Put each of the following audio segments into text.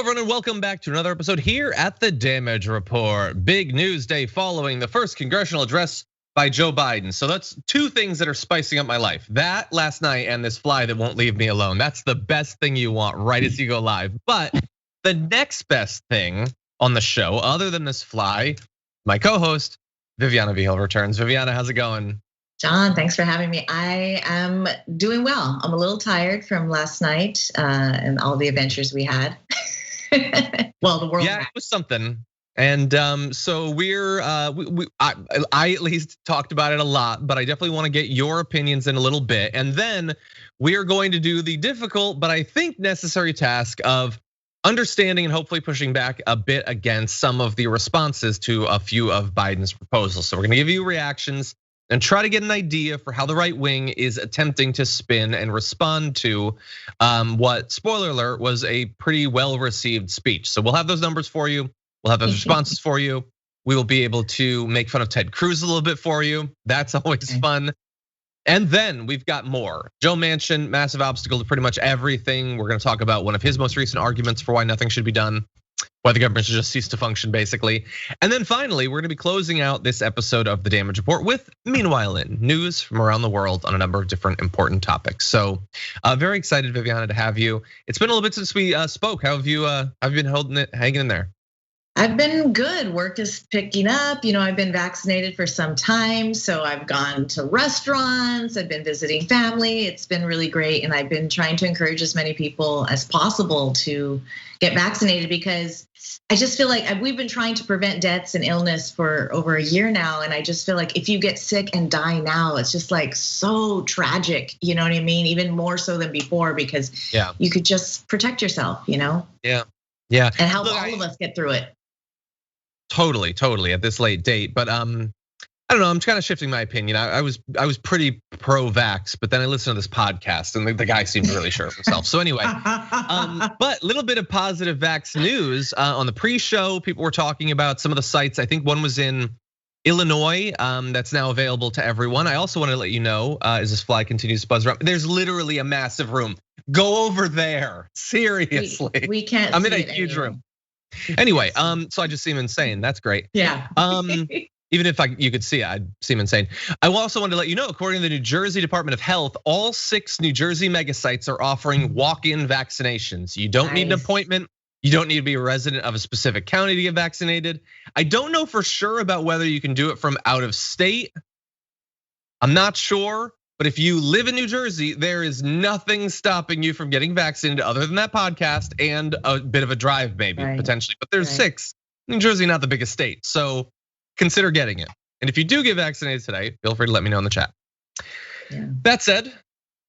everyone, and welcome back to another episode here at the Damage Report. Big news day following the first congressional address by Joe Biden. So that's two things that are spicing up my life. That last night and this fly that won't leave me alone. That's the best thing you want right as you go live. But the next best thing on the show, other than this fly, my co-host, Viviana Vigil returns. Viviana, how's it going? John, thanks for having me. I am doing well. I'm a little tired from last night and all the adventures we had. Well, the world. Yeah, it was something. And so I at least talked about it a lot, but I definitely want to get your opinions in a little bit. And then we are going to do the difficult, but I think necessary task of understanding and hopefully pushing back a bit against some of the responses to a few of Biden's proposals. So we're gonna give you reactions and try to get an idea for how the right wing is attempting to spin and respond to what, spoiler alert, was a pretty well-received speech. So we'll have those numbers for you. We'll have those responses for you. We will be able to make fun of Ted Cruz a little bit for you. That's always fun. And then we've got more. Joe Manchin, massive obstacle to pretty much everything. We're gonna talk about one of his most recent arguments for why nothing should be done, why the government should just cease to function, basically. And then finally, we're gonna be closing out this episode of the Damage Report with Meanwhile in news from around the world on a number of different important topics. So very excited, Viviana, to have you. It's been a little bit since we spoke. How have you been hanging in there? I've been good. Work is picking up. I've been vaccinated for some time, so I've gone to restaurants, I've been visiting family. It's been really great, and I've been trying to encourage as many people as possible to get vaccinated because I just feel like we've been trying to prevent deaths and illness for over a year now, and I just feel like if you get sick and die now, it's just like so tragic. You know what I mean? Even more so than before because you could just protect yourself. Yeah. And help all of us get through it. Totally at this late date, but I don't know. I'm kind of shifting my opinion. I was pretty pro-vax, but then I listened to this podcast, and the guy seemed really sure of himself. So anyway, but a little bit of positive vax news on the pre-show. People were talking about some of the sites. I think one was in Illinois that's now available to everyone. I also want to let you know, as this fly continues to buzz around, there's literally a massive room. Go over there, seriously. We can't. I'm in a huge room. Anyway, so I just seem insane. That's great. Yeah. Even if you could see it, I'd seem insane. I also wanted to let you know, according to the New Jersey Department of Health, all 6 New Jersey mega sites are offering walk-in vaccinations. You don't need an appointment. You don't need to be a resident of a specific county to get vaccinated. I don't know for sure about whether you can do it from out of state. I'm not sure. But if you live in New Jersey, there is nothing stopping you from getting vaccinated other than that podcast and a bit of a drive, maybe potentially. But there's 6. New Jersey, not the biggest state, so consider getting it. And if you do get vaccinated today, feel free to let me know in the chat. That said,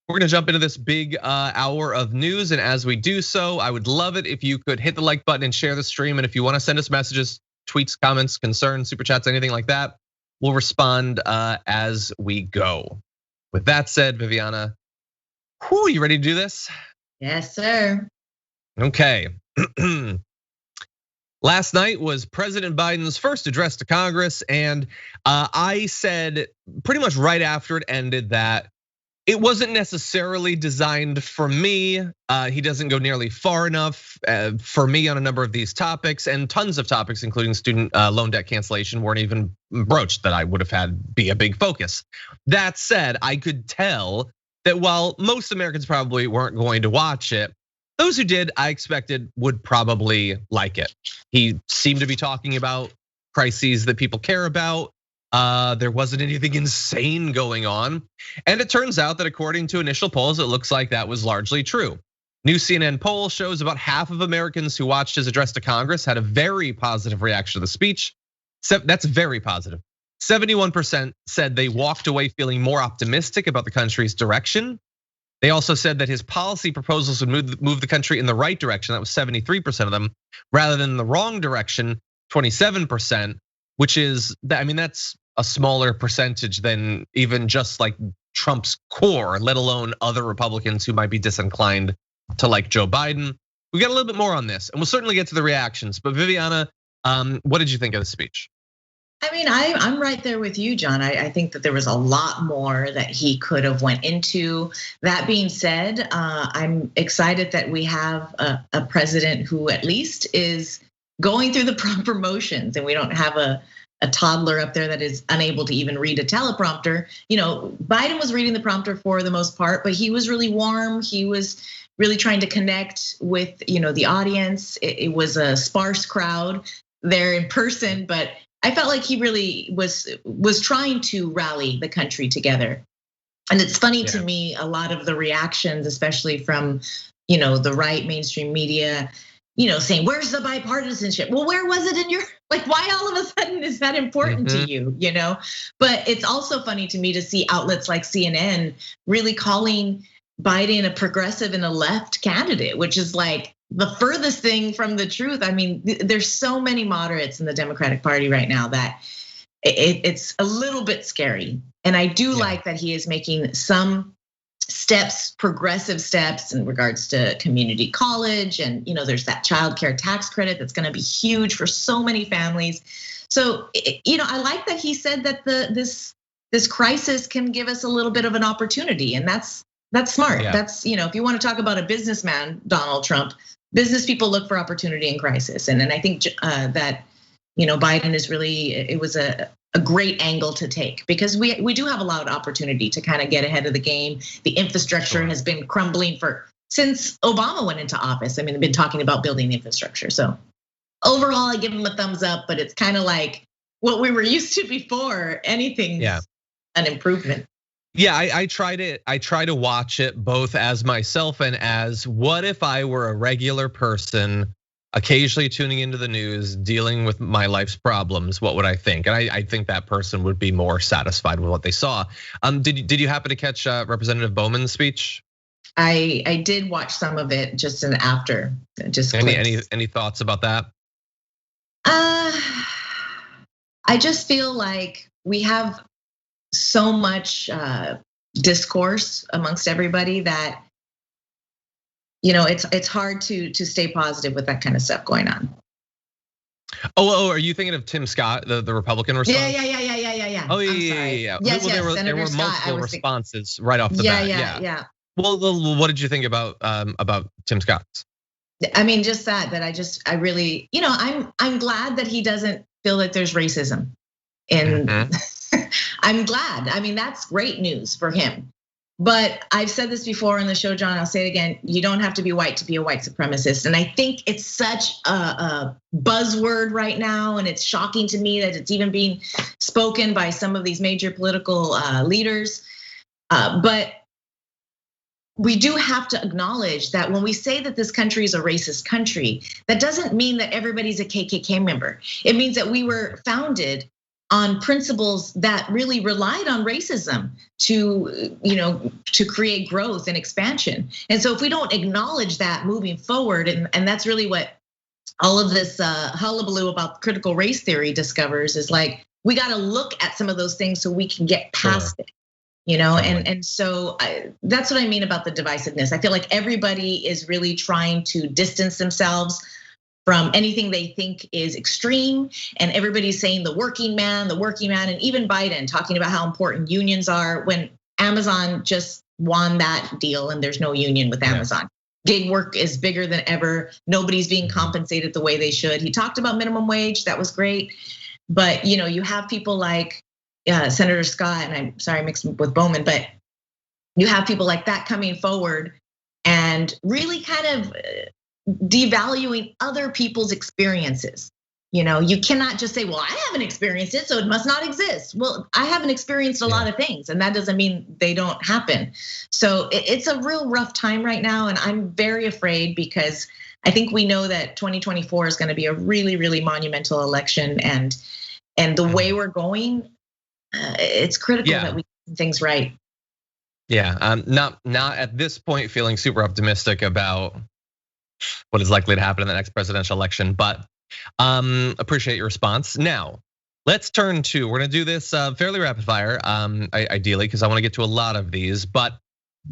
we're gonna jump into this big hour of news, and as we do so, I would love it if you could hit the like button and share the stream. And if you want to send us messages, tweets, comments, concerns, super chats, anything like that, we'll respond as we go. With that said, Viviana, you ready to do this? Yes, sir. Okay. Last night was President Biden's first address to Congress, and I said pretty much right after it ended that it wasn't necessarily designed for me. He doesn't go nearly far enough for me on a number of these topics, and tons of topics, including student loan debt cancellation, weren't even broached that I would have had be a big focus. That said, I could tell that while most Americans probably weren't going to watch it, those who did, I expected would probably like it. He seemed to be talking about crises that people care about. There wasn't anything insane going on. And it turns out that according to initial polls, it looks like that was largely true. New CNN poll shows about half of Americans who watched his address to Congress had a very positive reaction to the speech. That's very positive. 71% said they walked away feeling more optimistic about the country's direction. They also said that his policy proposals would move the country in the right direction. That was 73% of them, rather than the wrong direction, 27%, which is, that's a smaller percentage than even just like Trump's core, let alone other Republicans who might be disinclined to like Joe Biden. We got a little bit more on this, and we'll certainly get to the reactions. But Viviana, what did you think of the speech? I mean, I'm right there with you, John. I think that there was a lot more that he could have went into. That being said, I'm excited that we have a president who at least is going through the proper motions, and we don't have a toddler up there that is unable to even read a teleprompter. Biden was reading the prompter for the most part, but he was really warm. He was really trying to connect with the audience. It was a sparse crowd there in person, but I felt like he really was trying to rally the country together. And it's funny to me, a lot of the reactions, especially from the right mainstream media, saying, where's the bipartisanship? Well, where was it in your, why all of a sudden is that important to you, But it's also funny to me to see outlets like CNN really calling Biden a progressive and a left candidate, which is like the furthest thing from the truth. I mean, there's so many moderates in the Democratic Party right now that it's a little bit scary. And I do like that he is making some steps, progressive steps in regards to community college. And there's that child care tax credit that's gonna be huge for so many families. So, I like that he said that this crisis can give us a little bit of an opportunity, and that's smart. That's, if you want to talk about a businessman, Donald Trump, business people look for opportunity in crisis. And I think that, Biden is really, it was a great angle to take, because we do have a lot of opportunity to kind of get ahead of the game. The infrastructure has been crumbling since Obama went into office. I mean, they've been talking about building infrastructure. So overall, I give him a thumbs up, but it's kind of like what we were used to before. Anything's an improvement. Yeah, I try to watch it both as myself and as what if I were a regular person occasionally tuning into the news, dealing with my life's problems, what would I think? And I think that person would be more satisfied with what they saw. Did you happen to catch Representative Bowman's speech? I did watch some of it just after. Just any thoughts about that? I just feel like we have so much discourse amongst everybody that it's hard to stay positive with that kind of stuff going on. Oh, are you thinking of Tim Scott, the Republican response? Yeah. Oh yeah. Yes, there were multiple responses right off the bat. Yeah. Well, what did you think about Tim Scott's? I mean, just that I really, I'm glad that he doesn't feel that there's racism, and I'm glad. I mean, that's great news for him. But I've said this before on the show, John, I'll say it again. You don't have to be white to be a white supremacist. And I think it's such a buzzword right now. And it's shocking to me that it's even being spoken by some of these major political leaders. But we do have to acknowledge that when we say that this country is a racist country, that doesn't mean that everybody's a KKK member. It means that we were founded on principles that really relied on racism to create growth and expansion. And so if we don't acknowledge that moving forward, and that's really what all of this hullabaloo about critical race theory discovers, is like, we gotta look at some of those things so we can get past it. And so that's what I mean about the divisiveness. I feel like everybody is really trying to distance themselves from anything they think is extreme, and everybody's saying the working man, and even Biden talking about how important unions are, when Amazon just won that deal and there's no union with Amazon. Gig work is bigger than ever. Nobody's being compensated the way they should. He talked about minimum wage, that was great. But you have people like Senator Scott, and I'm sorry I mixed him with Bowman, but you have people like that coming forward and really kind of devaluing other people's experiences. You cannot just say, well, I haven't experienced it, so it must not exist. Well, I haven't experienced a lot of things, and that doesn't mean they don't happen. So it's a real rough time right now, and I'm very afraid, because I think we know that 2024 is gonna be a really, really monumental election, and the way we're going, it's critical that we get things right. Yeah, I'm not at this point feeling super optimistic about what is likely to happen in the next presidential election, but appreciate your response. Now, let's turn to, we're gonna do this fairly rapid fire, ideally, because I wanna get to a lot of these, but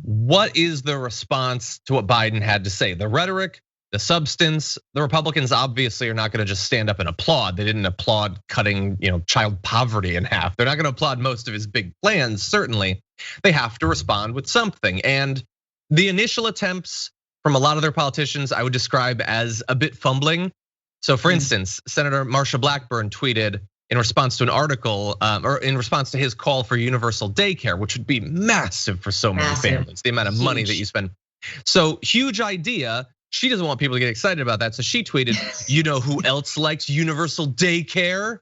what is the response to what Biden had to say? The rhetoric the substance. The Republicans obviously are not gonna just stand up and applaud. They didn't applaud cutting, child poverty in half. They're not gonna applaud most of his big plans, certainly. They have to respond with something. And the initial attempts from a lot of their politicians, I would describe as a bit fumbling. So for instance, Senator Marsha Blackburn tweeted in response to an article, or in response to his call for universal daycare, which would be massive for so many families, the amount of money that you spend. So huge idea. She doesn't want people to get excited about that. So she tweeted, you know who else likes universal daycare?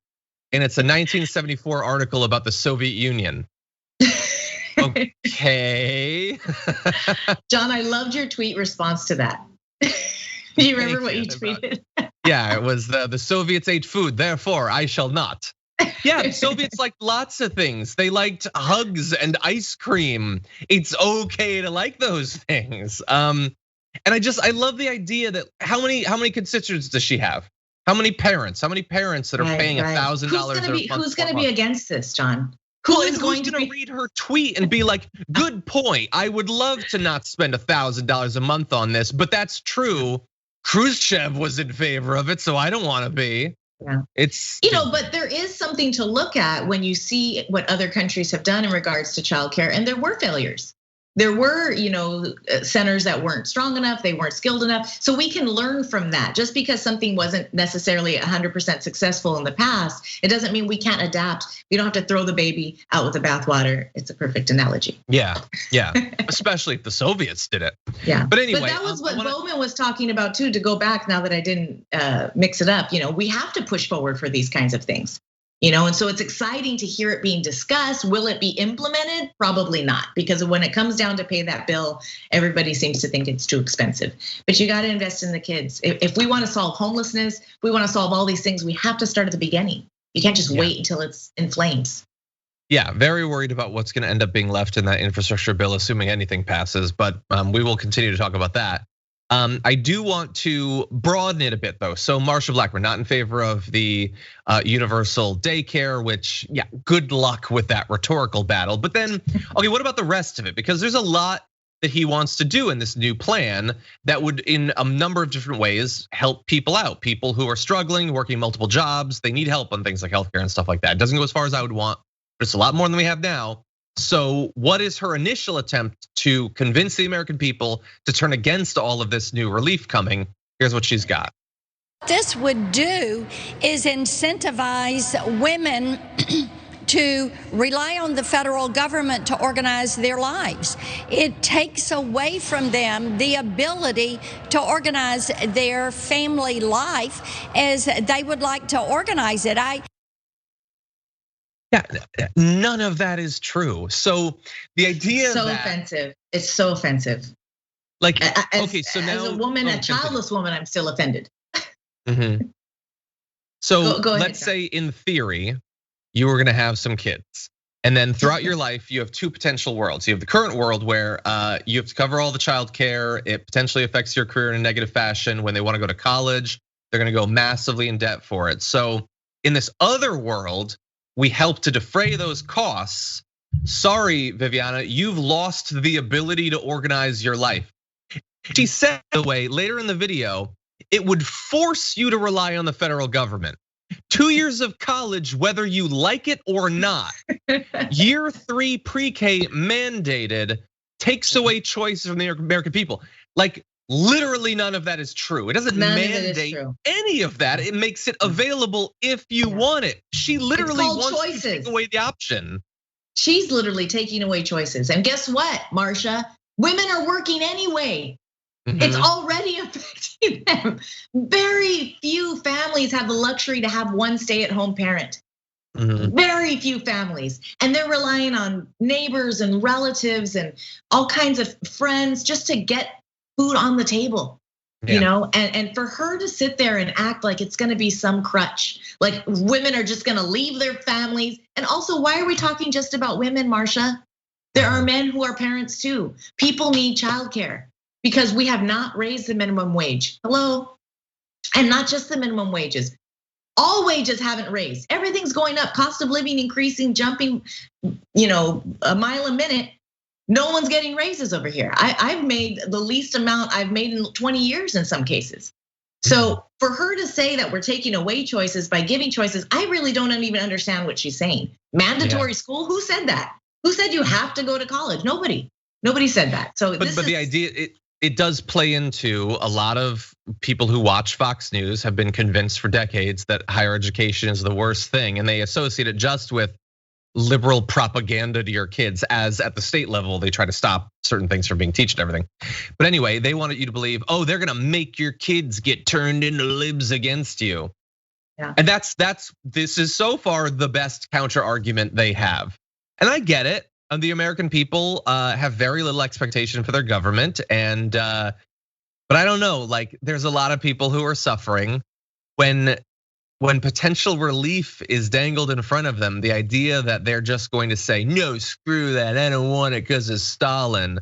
And it's a 1974 article about the Soviet Union. Okay. John, I loved your tweet response to that. Do you remember what you tweeted? Yeah, it was the Soviets ate food, therefore I shall not. Yeah, the Soviets liked lots of things. They liked hugs and ice cream. It's okay to like those things. And I love the idea that how many constituents does she have? How many parents? How many parents that are paying $1,000? Who's going to be against this, John? Who's going to read her tweet and be like, good point. I would love to not spend $1,000 a month on this, but that's true. Khrushchev was in favor of it, so I don't want to be. Yeah. It's but there is something to look at when you see what other countries have done in regards to childcare, and there were failures. There were, centers that weren't strong enough, they weren't skilled enough. So we can learn from that. Just because something wasn't necessarily 100% successful in the past, it doesn't mean we can't adapt. We don't have to throw the baby out with the bathwater. It's a perfect analogy. Yeah. Especially if the Soviets did it. Yeah. But anyway, that was what Bowman was talking about too, to go back now that I didn't mix it up. We have to push forward for these kinds of things. And so it's exciting to hear it being discussed. Will it be implemented? Probably not, because when it comes down to pay that bill, everybody seems to think it's too expensive. But you got to invest in the kids. If we want to solve homelessness, if we want to solve all these things, we have to start at the beginning. You can't just wait until it's in flames. Yeah, very worried about what's going to end up being left in that infrastructure bill, assuming anything passes. But we will continue to talk about that. I do want to broaden it a bit though. So Marsha Blackburn, not in favor of the universal daycare, which, good luck with that rhetorical battle. But then, okay, what about the rest of it? Because there's a lot that he wants to do in this new plan that would, in a number of different ways, help people out. People who are struggling, working multiple jobs, they need help on things like healthcare and stuff like that. It doesn't go as far as I would want, but it's a lot more than we have now. So what is her initial attempt to convince the American people to turn against all of this new relief coming? Here's what she's got. What this would do is incentivize women to rely on the federal government to organize their lives. It takes away from them the ability to organize their family life as they would like to organize it. Yeah, none of that is true. So the idea so offensive. It's so offensive. Like, okay, so now as a woman, a childless woman, I'm still offended. So go ahead, let's say in theory, you were gonna have some kids. And then throughout your life, you have two potential worlds. You have the current world where you have to cover all the childcare. It potentially affects your career in a negative fashion. When they wanna go to college, they're gonna go massively in debt for it. So in this other world, we help to defray those costs. Sorry, Viviana, you've lost the ability to organize your life. She said, by the way, later in the video, it would force you to rely on the federal government. 2 years of college, whether you like it or not. Year 3 pre-K mandated takes away choices from the American people. Like, literally none of that is true. It doesn't mandate any of that. It makes it available if you want it. She literally wants to take away the option. She's literally taking away choices. And guess what, Marsha? Women are working anyway. It's already affecting them. Very few families have the luxury to have one stay-at-home parent. Very few families. And they're relying on neighbors and relatives and all kinds of friends just to get food on the table, and for her to sit there and act like it's gonna be some crutch, like women are just gonna leave their families. And also, why are we talking just about women, Marsha? There are men who are parents too. People need childcare because we have not raised the minimum wage. Hello, and not just the minimum wages. All wages haven't raised. Everything's going up. Cost of living increasing, jumping, a mile a minute. No one's getting raises over here. I've made the least amount I've made in 20 years in some cases. So for her to say that we're taking away choices by giving choices, I really don't even understand what she's saying. Mandatory school, who said that? Who said you have to go to college? Nobody said that. So but the idea, it does play into a lot of people who watch Fox News have been convinced for decades that higher education is the worst thing, and they associate it just with liberal propaganda to your kids, as at the state level they try to stop certain things from being taught and everything. But anyway, they wanted you to believe, oh, they're gonna make your kids get turned into libs against you. Yeah. And this is so far the best counter argument they have. And I get it. The American people have very little expectation for their government, and but I don't know. Like, there's a lot of people who are suffering when potential relief is dangled in front of them. The idea that they're just going to say, no, screw that, I don't want it because of Stalin.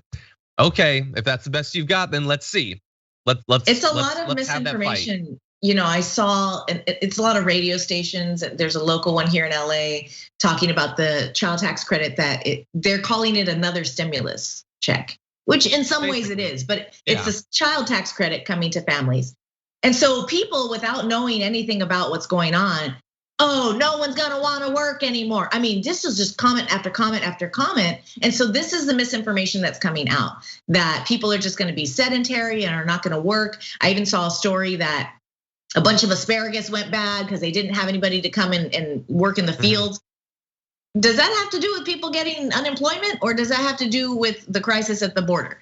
Okay, if that's the best you've got, then let's see. It's a lot of misinformation. I saw, it's a lot of radio stations. There's a local one here in LA talking about the child tax credit, that they're calling it another stimulus check, which in some ways it is, but it's a child tax credit coming to families. And so people, without knowing anything about what's going on, oh, no one's gonna wanna work anymore. I mean, this is just comment after comment after comment. And so this is the misinformation that's coming out, that people are just gonna be sedentary and are not gonna work. I even saw a story that a bunch of asparagus went bad because they didn't have anybody to come and work in the fields. Does that have to do with people getting unemployment, or does that have to do with the crisis at the border?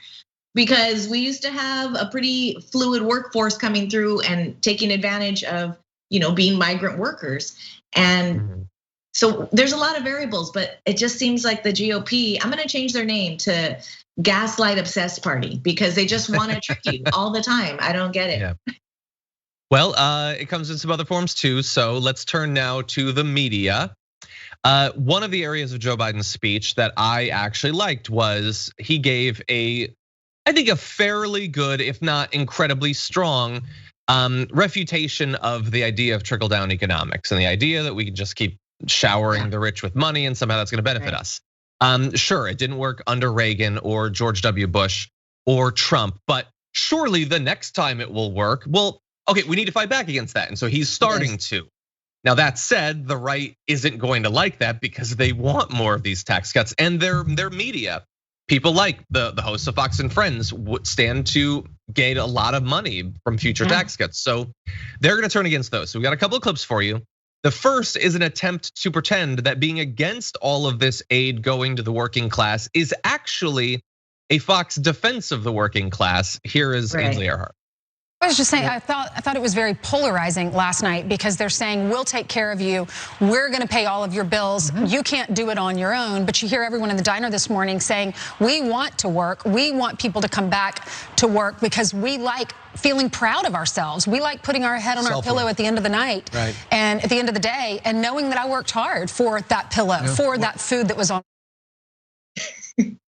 Because we used to have a pretty fluid workforce coming through and taking advantage of, being migrant workers. And so there's a lot of variables, but it just seems like the GOP, I'm gonna change their name to Gaslight Obsessed Party, because they just wanna trick you all the time. I don't get it. Yeah. Well, it comes in some other forms too. So let's turn now to the media. One of the areas of Joe Biden's speech that I actually liked was he gave I think a fairly good, if not incredibly strong, refutation of the idea of trickle-down economics and the idea that we can just keep showering the rich with money and somehow that's gonna benefit us. Sure, it didn't work under Reagan or George W. Bush or Trump, but surely the next time it will work. Well, okay, we need to fight back against that. And so he's starting to. Now that said, the right isn't going to like that because they want more of these tax cuts, and their media. People like the hosts of Fox and Friends would stand to gain a lot of money from future tax cuts. So they're gonna turn against those. So we got a couple of clips for you. The first is an attempt to pretend that being against all of this aid going to the working class is actually a Fox defense of the working class. Here is Ainsley Earhart. I was just saying, I thought it was very polarizing last night, because they're saying, we'll take care of you. We're gonna pay all of your bills. You can't do it on your own. But you hear everyone in the diner this morning saying, we want to work. We want people to come back to work because we like feeling proud of ourselves. We like putting our head on our pillow at the end of the night and at the end of the day, and knowing that I worked hard for that pillow, for that food that was on.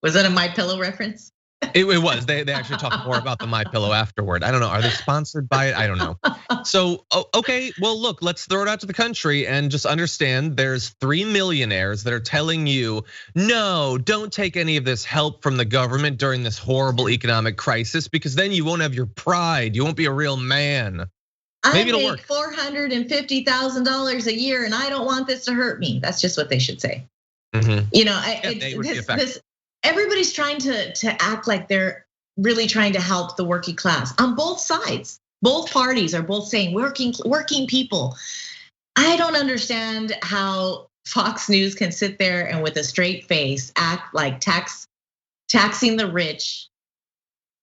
Was that a My Pillow reference? It was. They actually talked more about the My Pillow afterward. I don't know. Are they sponsored by it? I don't know. So, okay, well, look, let's throw it out to the country and just understand there's 3 millionaires that are telling you, no, don't take any of this help from the government during this horrible economic crisis, because then you won't have your pride. You won't be a real man. Maybe it'll work. I make $450,000 a year and I don't want this to hurt me. That's just what they should say. Everybody's trying to act like they're really trying to help the working class on both sides. Both parties are both saying working people. I don't understand how Fox News can sit there and with a straight face act like taxing the rich.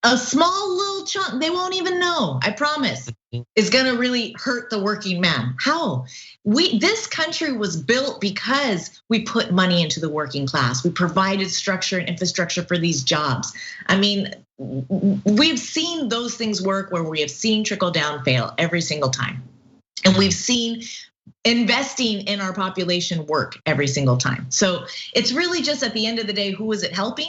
A small little chunk, they won't even know, I promise, is gonna really hurt the working man. How? This country was built because we put money into the working class. We provided structure and infrastructure for these jobs. I mean, we've seen those things work where we have seen trickle down fail every single time. And we've seen investing in our population work every single time. So it's really just at the end of the day, who is it helping?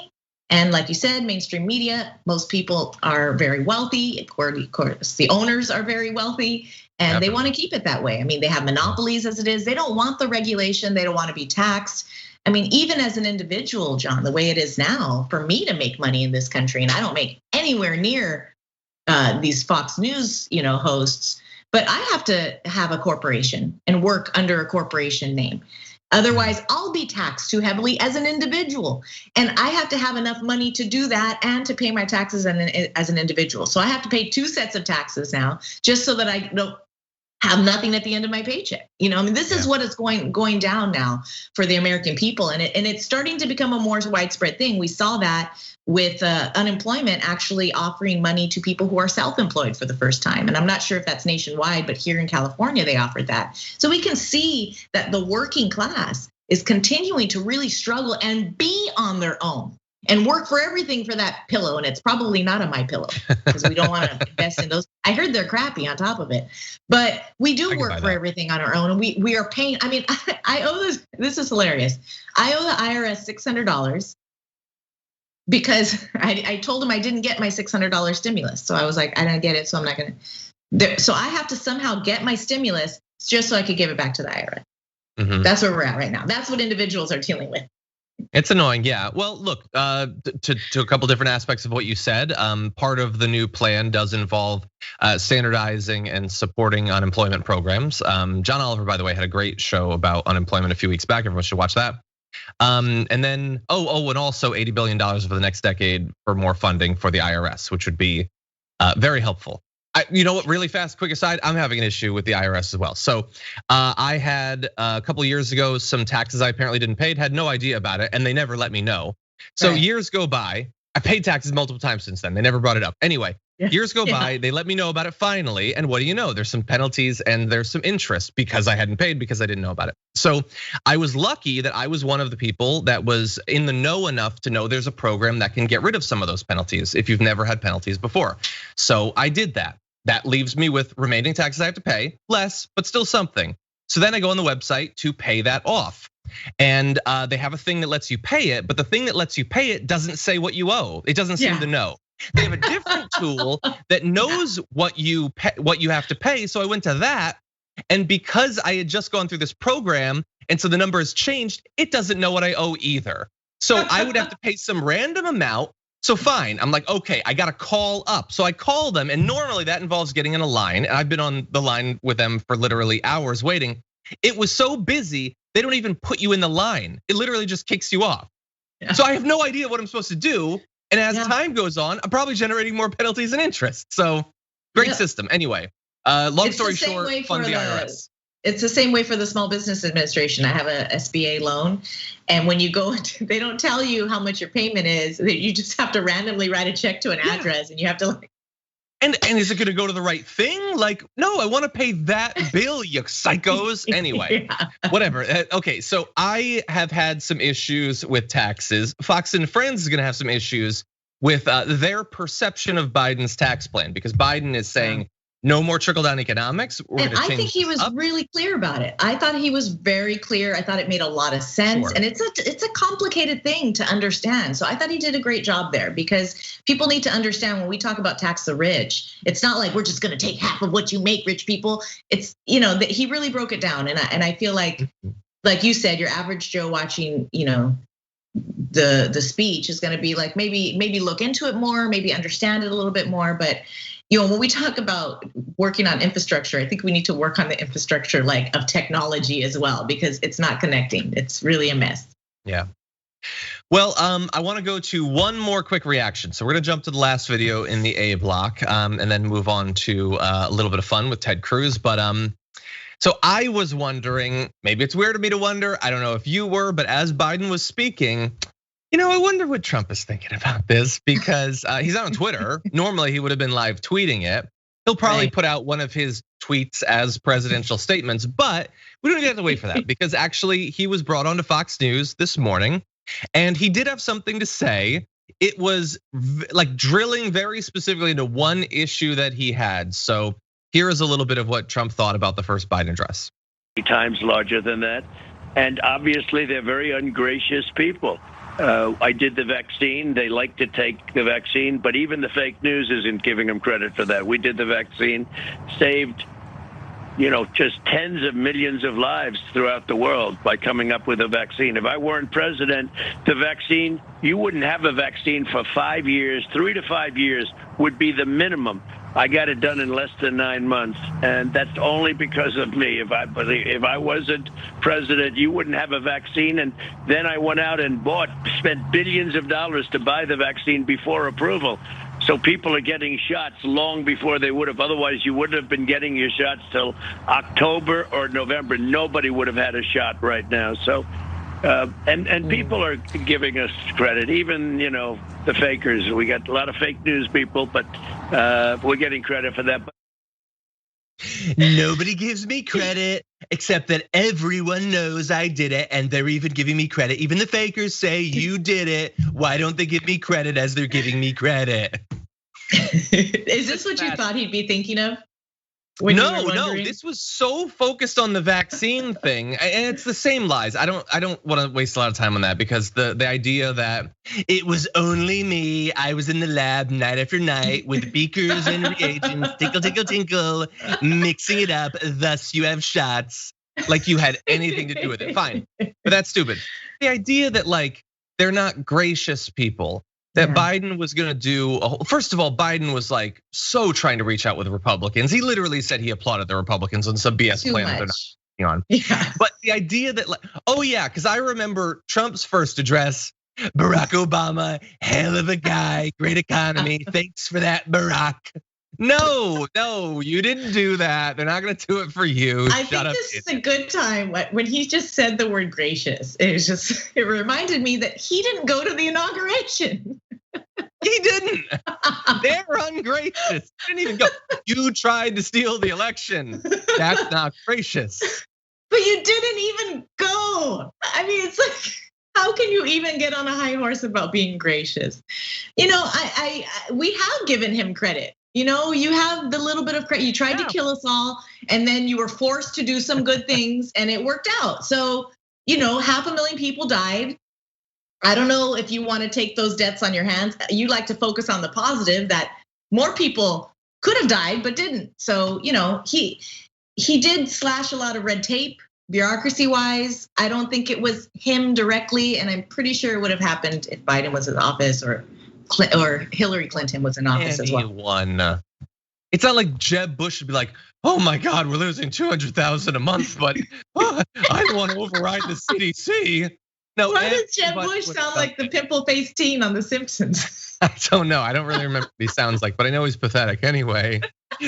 And like you said, mainstream media, most people are very wealthy. Of course, the owners are very wealthy. And they want to keep it that way. I mean, they have monopolies as it is. They don't want the regulation. They don't want to be taxed. I mean, even as an individual, John, the way it is now, for me to make money in this country, and I don't make anywhere near these Fox News, hosts, but I have to have a corporation and work under a corporation name. Otherwise, I'll be taxed too heavily as an individual. And I have to have enough money to do that and to pay my taxes as an individual. So I have to pay 2 sets of taxes now, just so that I don't have nothing at the end of my paycheck. This is what is going down now for the American people. And it's starting to become a more widespread thing. We saw that with unemployment actually offering money to people who are self-employed for the first time. And I'm not sure if that's nationwide, but here in California, they offered that. So we can see that the working class is continuing to really struggle and be on their own and work for everything for that pillow. And it's probably not on my pillow because we don't want to invest in those. I heard they're crappy on top of it, but we do work for everything on our own. And we are paying, I owe this is hilarious. I owe the IRS $600 because I told him I didn't get my $600 stimulus. So I was like, I don't get it, so I'm not gonna. So I have to somehow get my stimulus just so I could give it back to the IRS. That's where we're at right now. That's what individuals are dealing with. It's annoying, yeah. Well, look, to a couple different aspects of what you said. Part of the new plan does involve standardizing and supporting unemployment programs. John Oliver, by the way, had a great show about unemployment a few weeks back. Everyone should watch that. And then, and also $80 billion over the next decade for more funding for the IRS, which would be very helpful. You know what, really fast, quick aside, I'm having an issue with the IRS as well. So I had a couple of years ago some taxes I apparently didn't pay, had no idea about it, and they never let me know. So years go by, I paid taxes multiple times since then, they never brought it up. Anyway, years go by, they let me know about it finally, and what do you know? There's some penalties and there's some interest because I hadn't paid because I didn't know about it. So I was lucky that I was one of the people that was in the know enough to know there's a program that can get rid of some of those penalties if you've never had penalties before. So I did that. That leaves me with remaining taxes I have to pay, less, but still something. So then I go on the website to pay that off. And they have a thing that lets you pay it, but the thing that lets you pay it doesn't say what you owe. It doesn't seem to know. They have a different tool that knows what you have to pay. So I went to that, and because I had just gone through this program, and so the number has changed, it doesn't know what I owe either. So I would have to pay some random amount. So fine, I'm like, okay, I gotta call up. So I call them, and normally that involves getting in a line. And I've been on the line with them for literally hours waiting. It was so busy, they don't even put you in the line. It literally just kicks you off. So I have no idea what I'm supposed to do. And as time goes on, I'm probably generating more penalties and interest. So great system. Anyway, long story short, fund the IRS. It's the same way for the Small Business Administration. I have a SBA loan, and when you go, they don't tell you how much your payment is. You just have to randomly write a check to an address, and you have to like. And is it going to go to the right thing? Like, no, I want to pay that bill, you psychos. Anyway, whatever. Okay, so I have had some issues with taxes. Fox and Friends is going to have some issues with their perception of Biden's tax plan, because Biden is saying, no more trickle-down economics. And I think he was really clear about it. I thought he was very clear. I thought it made a lot of sense. And it's a complicated thing to understand. So I thought he did a great job there, because people need to understand when we talk about tax the rich, it's not like we're just gonna take half of what you make, rich people. It's, that he really broke it down. And I feel like you said, your average Joe watching, the speech is gonna be like, maybe look into it more, maybe understand it a little bit more. But when we talk about working on infrastructure, I think we need to work on the infrastructure of technology as well, because it's not connecting. It's really a mess. Yeah. Well, I want to go to one more quick reaction. So we're gonna jump to the last video in the A block, and then move on to a little bit of fun with Ted Cruz. But so I was wondering, maybe it's weird of me to wonder, I don't know if you were, but as Biden was speaking, I wonder what Trump is thinking about this, because he's not on Twitter. Normally he would have been live tweeting it. He'll probably put out one of his tweets as presidential statements, but we don't even have to wait for that, because actually he was brought on to Fox News this morning, and he did have something to say. It was like drilling very specifically into one issue that he had. So here is a little bit of what Trump thought about the first Biden address. 3 times larger than that, and obviously they're very ungracious people. I did the vaccine. They like to take the vaccine, but even the fake news isn't giving them credit for that. We did the vaccine, saved just tens of millions of lives throughout the world by coming up with a vaccine. If I weren't president, the vaccine, you wouldn't have a vaccine for 5 years. 3 to 5 years would be the minimum. I got it done in less than 9 months, and that's only because of me. If I wasn't president, you wouldn't have a vaccine. And then I went out and spent billions of dollars to buy the vaccine before approval. So people are getting shots long before they would have. Otherwise, you wouldn't have been getting your shots till October or November. Nobody would have had a shot right now. So, and people are giving us credit, even, the fakers. We got a lot of fake news people, but we're getting credit for that. Nobody gives me credit except that everyone knows I did it, and they're even giving me credit. Even the fakers say you did it. Why don't they give me credit as they're giving me credit? Is this what you thought he'd be thinking of? No, this was so focused on the vaccine thing, and it's the same lies. I don't want to waste a lot of time on that, because the idea that it was only me, I was in the lab night after night with beakers and reagents, tinkle, tinkle, tinkle, mixing it up, thus you have shots, like you had anything to do with it. Fine, but that's stupid. The idea that they're not gracious people. That Biden was gonna do, first of all, Biden was so trying to reach out with Republicans. He literally said he applauded the Republicans on some BS plan that they're not on. Yeah. But the idea that because I remember Trump's first address, Barack Obama, hell of a guy, great economy, thanks for that, Barack. No, you didn't do that. They're not gonna do it for you. I think this is a good time when he just said the word gracious. It reminded me that he didn't go to the inauguration. He didn't. They're ungracious. He didn't even go. You tried to steal the election. That's not gracious. But you didn't even go. I mean, it's like, how can you even get on a high horse about being gracious? We have given him credit. You have the little bit of credit. You tried to kill us all, and then you were forced to do some good things, and it worked out. So, 500,000 people died. I don't know if you want to take those deaths on your hands. You like to focus on the positive, that more people could have died but didn't. So, he did slash a lot of red tape, bureaucracy-wise. I don't think it was him directly, and I'm pretty sure it would have happened if Biden was in office or Hillary Clinton was in office as well. It's not like Jeb Bush would be like, oh my God, we're losing 200,000 a month, but I don't want to override the CDC. No, why does Jeb Bush sound like the pimple-faced teen on The Simpsons? I don't know. I don't really remember what he sounds like, but I know he's pathetic anyway.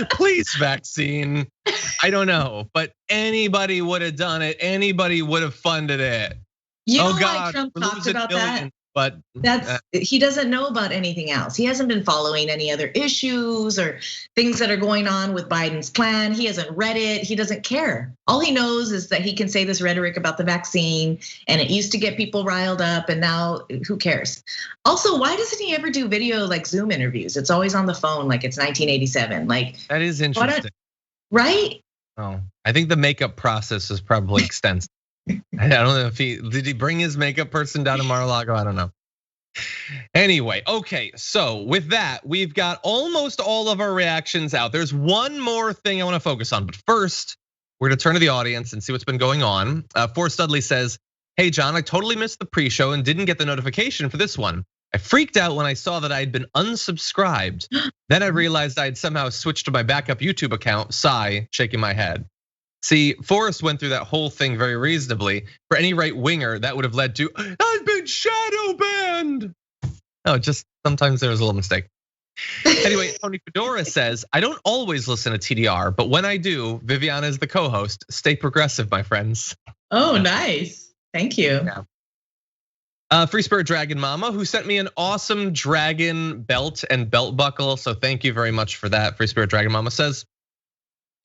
Please, vaccine. I don't know, but anybody would have done it. Anybody would have funded it. God, Trump talked about that. But he doesn't know about anything else. He hasn't been following any other issues or things that are going on with Biden's plan. He hasn't read it. He doesn't care. All he knows is that he can say this rhetoric about the vaccine, and it used to get people riled up, and now who cares? Also, why doesn't he ever do video Zoom interviews? It's always on the phone like it's 1987. That is interesting. Right? Oh, I think the makeup process is probably extensive. I don't know if did he bring his makeup person down to Mar-a-Lago? I don't know. Anyway, okay, so with that, we've got almost all of our reactions out. There's one more thing I want to focus on, but first, we're gonna turn to the audience and see what's been going on. Forrest Dudley says, hey John, I totally missed the pre-show and didn't get the notification for this one. I freaked out when I saw that I'd been unsubscribed. Then I realized I'd somehow switched to my backup YouTube account, sigh, shaking my head. See, Forrest went through that whole thing very reasonably. For any right winger, that would have led to, I've been shadow banned. No, just sometimes there was a little mistake. Anyway, Tony Fedora says, I don't always listen to TDR, but when I do, Viviana is the co-host. Stay progressive, my friends. Oh, nice. Thank you. Yeah. Free Spirit Dragon Mama, who sent me an awesome dragon belt and belt buckle. So thank you very much for that. Free Spirit Dragon Mama says,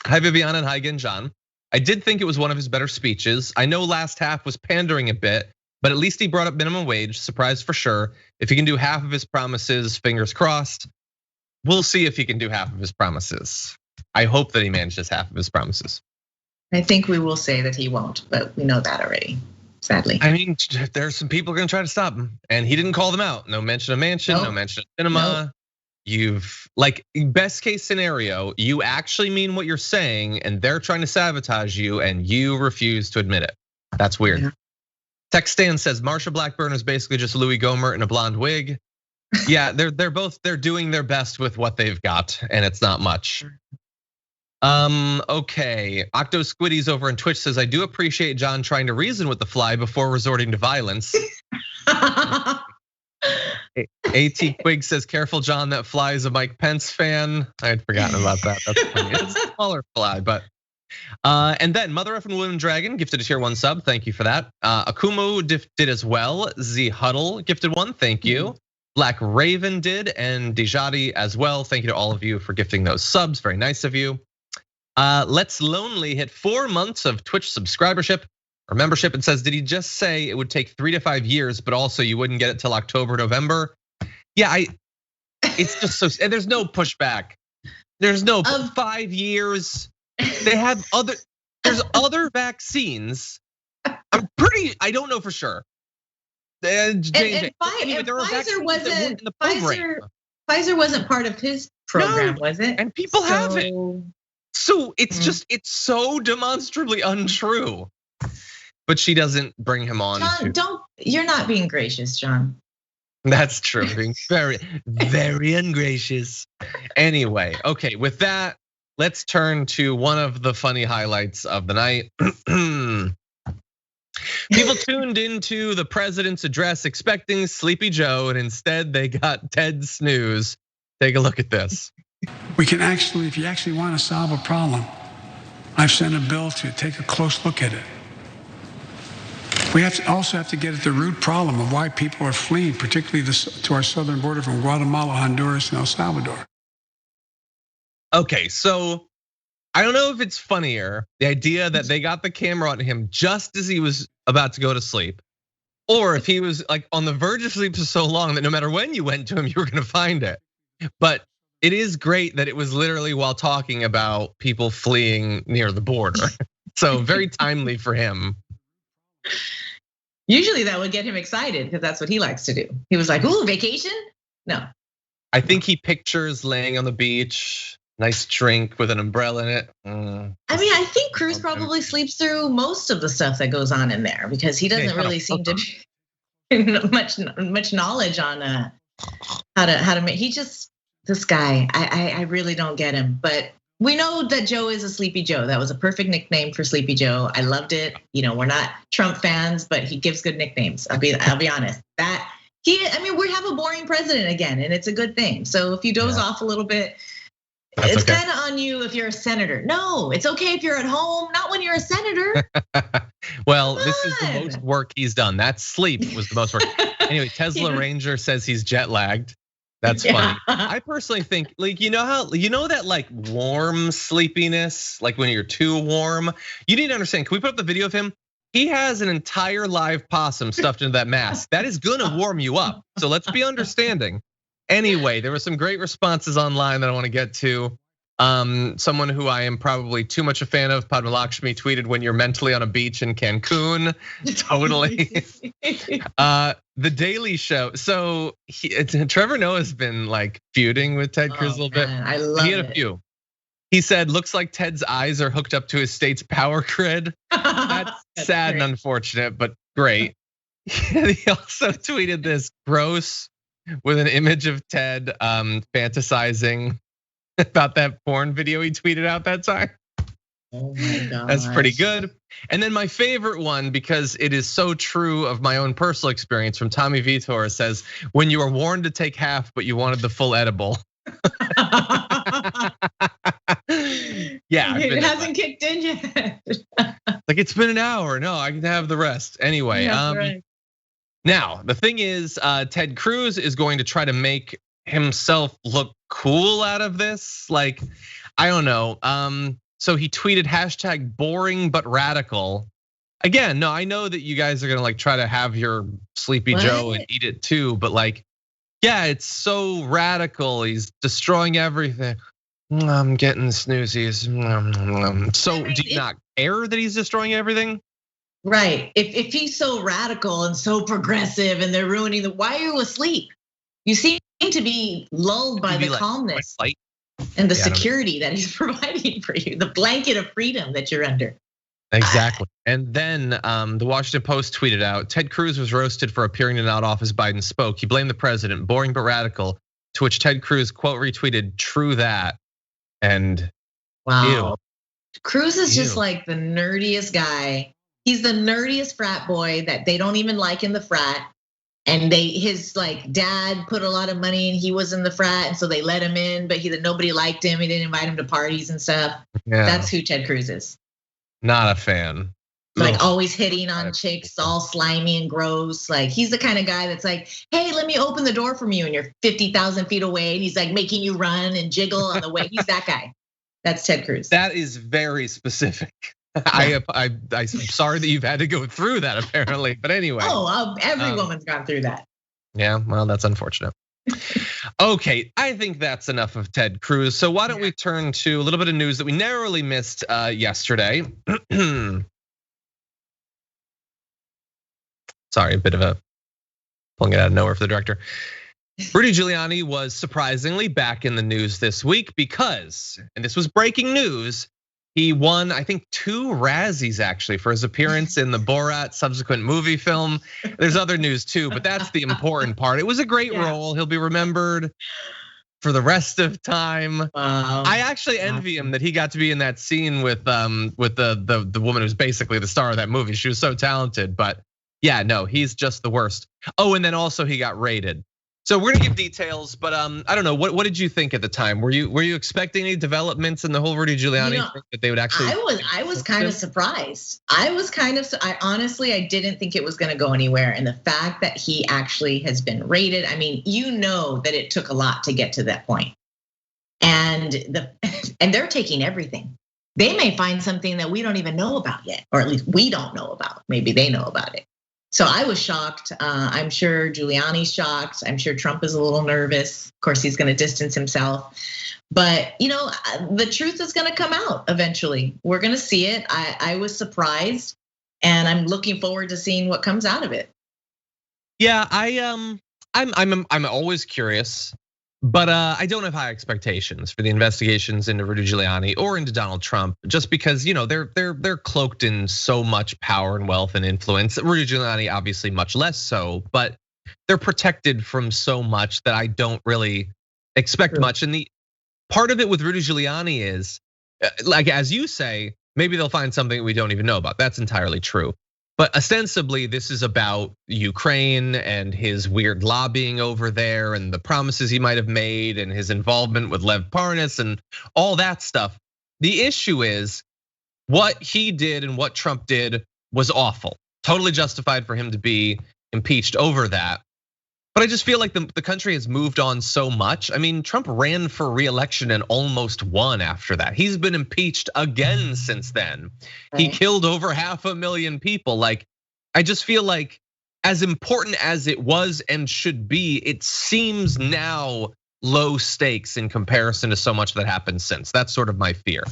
hi Viviana and hi again, John. I did think it was one of his better speeches. I know last half was pandering a bit, but at least he brought up minimum wage, surprise for sure. If he can do half of his promises, fingers crossed. We'll see if he can do half of his promises. I hope that he manages half of his promises. I think we will say that he won't, but we know that already, sadly. I mean, there's some people who are gonna try to stop him, and he didn't call them out. No mention of Manchin, no mention of cinema. you've like best case scenario, you actually mean what you're saying and they're trying to sabotage you and you refuse to admit it. That's weird. Yeah. Text Stan says Marsha Blackburn is basically just Louis Gohmert in a blonde wig. Yeah, they're doing their best with what they've got, and it's not much. Okay, Octo Squiddies over on Twitch says I do appreciate John trying to reason with the fly before resorting to violence. AT Quig says careful, John, that fly is a Mike Pence fan. I had forgotten about that. That's funny. It's a smaller fly, but. And then Mother Effing Woman Dragon gifted a tier 1 sub. Thank you for that. Akumu did as well. Z Huddle gifted one. Thank you. Black Raven did, and Dijati as well. Thank you to all of you for gifting those subs. Very nice of you. Let's Lonely hit 4 months of Twitch subscribership or membership. It says, did he just say it would take 3 to 5 years, but also you wouldn't get it till October, November? Yeah, it's just so, and there's no pushback. There's no 5 years. They have there's other vaccines. I don't know for sure. Pfizer wasn't part of his program, was it? And people have it. So it's just, it's so demonstrably untrue. But she doesn't bring him on. John, you're not being gracious, John. That's true, being very, very ungracious. Anyway, okay, with that, let's turn to one of the funny highlights of the night. People tuned into the president's address expecting Sleepy Joe, and instead they got Ted Snooze. Take a look at this. We can actually, if you actually want to solve a problem, I've sent a bill to take a close look at it. We also have to get at the root problem of why people are fleeing, particularly to our southern border from Guatemala, Honduras, and El Salvador. Okay, so I don't know if it's funnier, the idea that they got the camera on him just as he was about to go to sleep, or if he was like on the verge of sleep for so long that no matter when you went to him, you were gonna find it. But it is great that it was literally while talking about people fleeing near the border. So very timely for him. Usually that would get him excited because that's what he likes to do. He was like, ooh, vacation? No. I think he pictures laying on the beach, nice drink with an umbrella in it. I mean, I think Cruz probably sleeps through most of the stuff that goes on in there because he doesn't really seem to be much knowledge on how to make. He just, this guy, I really don't get him. But we know that Joe is a Sleepy Joe. That was a perfect nickname for Sleepy Joe. I loved it. You know, we're not Trump fans, but he gives good nicknames. I'll be honest. We have a boring president again, and it's a good thing. So if you doze off a little bit, it's kind of on you if you're a senator. No, it's okay if you're at home, not when you're a senator. Well, this is the most work he's done. That sleep was the most work. Anyway, Tesla Ranger says he's jet lagged. That's funny. I personally think, like, you know that like warm sleepiness, like when you're too warm. You need to understand. Can we put up the video of him? He has an entire live possum stuffed into that mask. That is gonna warm you up. So let's be understanding. Anyway, there were some great responses online that I want to get to. Someone who I am probably too much a fan of, Padma Lakshmi, tweeted, "When you're mentally on a beach in Cancun," totally. The Daily Show. So Trevor Noah's been like feuding with Ted Cruz a little bit. I love it. He had a few. He said, "Looks like Ted's eyes are hooked up to his state's power grid." That's sad and unfortunate, but great. He also tweeted this gross with an image of Ted fantasizing about that porn video he tweeted out that time. Oh my God. That's pretty good. And then my favorite one, because it is so true of my own personal experience, from Tommy Vitor, says, "When you were warned to take half, but you wanted the full edible." Yeah, it hasn't kicked in yet. Like, it's been an hour. No, I can have the rest. Anyway, right. Now the thing is, Ted Cruz is going to try to make himself look cool out of this. Like, I don't know. So he tweeted hashtag boring but radical. Again, no, I know that you guys are gonna like try to have your Sleepy Joe and eat it too, but like, yeah, it's so radical. He's destroying everything. I'm getting snoozies. So do you not care that he's destroying everything? Right. If he's so radical and so progressive and they're ruining why are you asleep? You seem to be lulled by the calmness and the security that he's providing for you, the blanket of freedom that you're under. Exactly. And then the Washington Post tweeted out, Ted Cruz was roasted for appearing to nod off as Biden spoke. He blamed the president, boring but radical, to which Ted Cruz, quote, retweeted, true that. And wow. Cruz is just like the nerdiest guy. He's the nerdiest frat boy that they don't even like in the frat. And his like dad put a lot of money and he was in the frat, and so they let him in, but nobody liked him. He didn't invite him to parties and stuff. Yeah. That's who Ted Cruz is. Not a fan. Like always hitting on chicks, all slimy and gross. Like he's the kind of guy that's like, hey, let me open the door from you, and you're 50,000 feet away, and he's like making you run and jiggle on the way. He's that guy. That's Ted Cruz. That is very specific. I'm sorry that you've had to go through that apparently, but anyway. Every woman's gone through that. Yeah, well, that's unfortunate. Okay, I think that's enough of Ted Cruz. So why don't we turn to a little bit of news that we narrowly missed yesterday. Sorry, a bit of a pulling it out of nowhere for the director. Rudy Giuliani was surprisingly back in the news this week because, and this was breaking news, he won, I think, 2 Razzies actually for his appearance in the Borat subsequent movie film. There's other news too, but that's the important part. It was a great role. He'll be remembered for the rest of time. Wow. I actually envy him that he got to be in that scene with the woman who's basically the star of that movie. She was so talented, but yeah, no, he's just the worst. Oh, and then also he got raided. So we're gonna give details, but I don't know. What did you think at the time? Were you expecting any developments in the whole Rudy Giuliani thing that they would actually? I was kind of surprised. I honestly didn't think it was gonna go anywhere, and the fact that he actually has been raided. I mean, you know that it took a lot to get to that point, and they're taking everything. They may find something that we don't even know about yet, or at least we don't know about. Maybe they know about it. So I was shocked. I'm sure Giuliani's shocked. I'm sure Trump is a little nervous. Of course, he's going to distance himself. But the truth is going to come out eventually. We're going to see it. I was surprised, and I'm looking forward to seeing what comes out of it. Yeah, I'm always curious, but I don't have high expectations for the investigations into Rudy Giuliani or into Donald Trump, just because they're cloaked in so much power and wealth and influence. Rudy Giuliani obviously much less so, but they're protected from so much that I don't really expect much. And the part of it with Rudy Giuliani is, like as you say, maybe they'll find something we don't even know about. That's entirely true. But ostensibly, this is about Ukraine and his weird lobbying over there and the promises he might have made and his involvement with Lev Parnas and all that stuff. The issue is what he did and what Trump did was awful. Totally justified for him to be impeached over that. But I just feel like the country has moved on so much. I mean, Trump ran for re-election and almost won after that. He's been impeached again since then. Right. He killed over 500,000 people. Like, I just feel like as important as it was and should be, it seems now low stakes in comparison to so much that happened since. That's sort of my fear.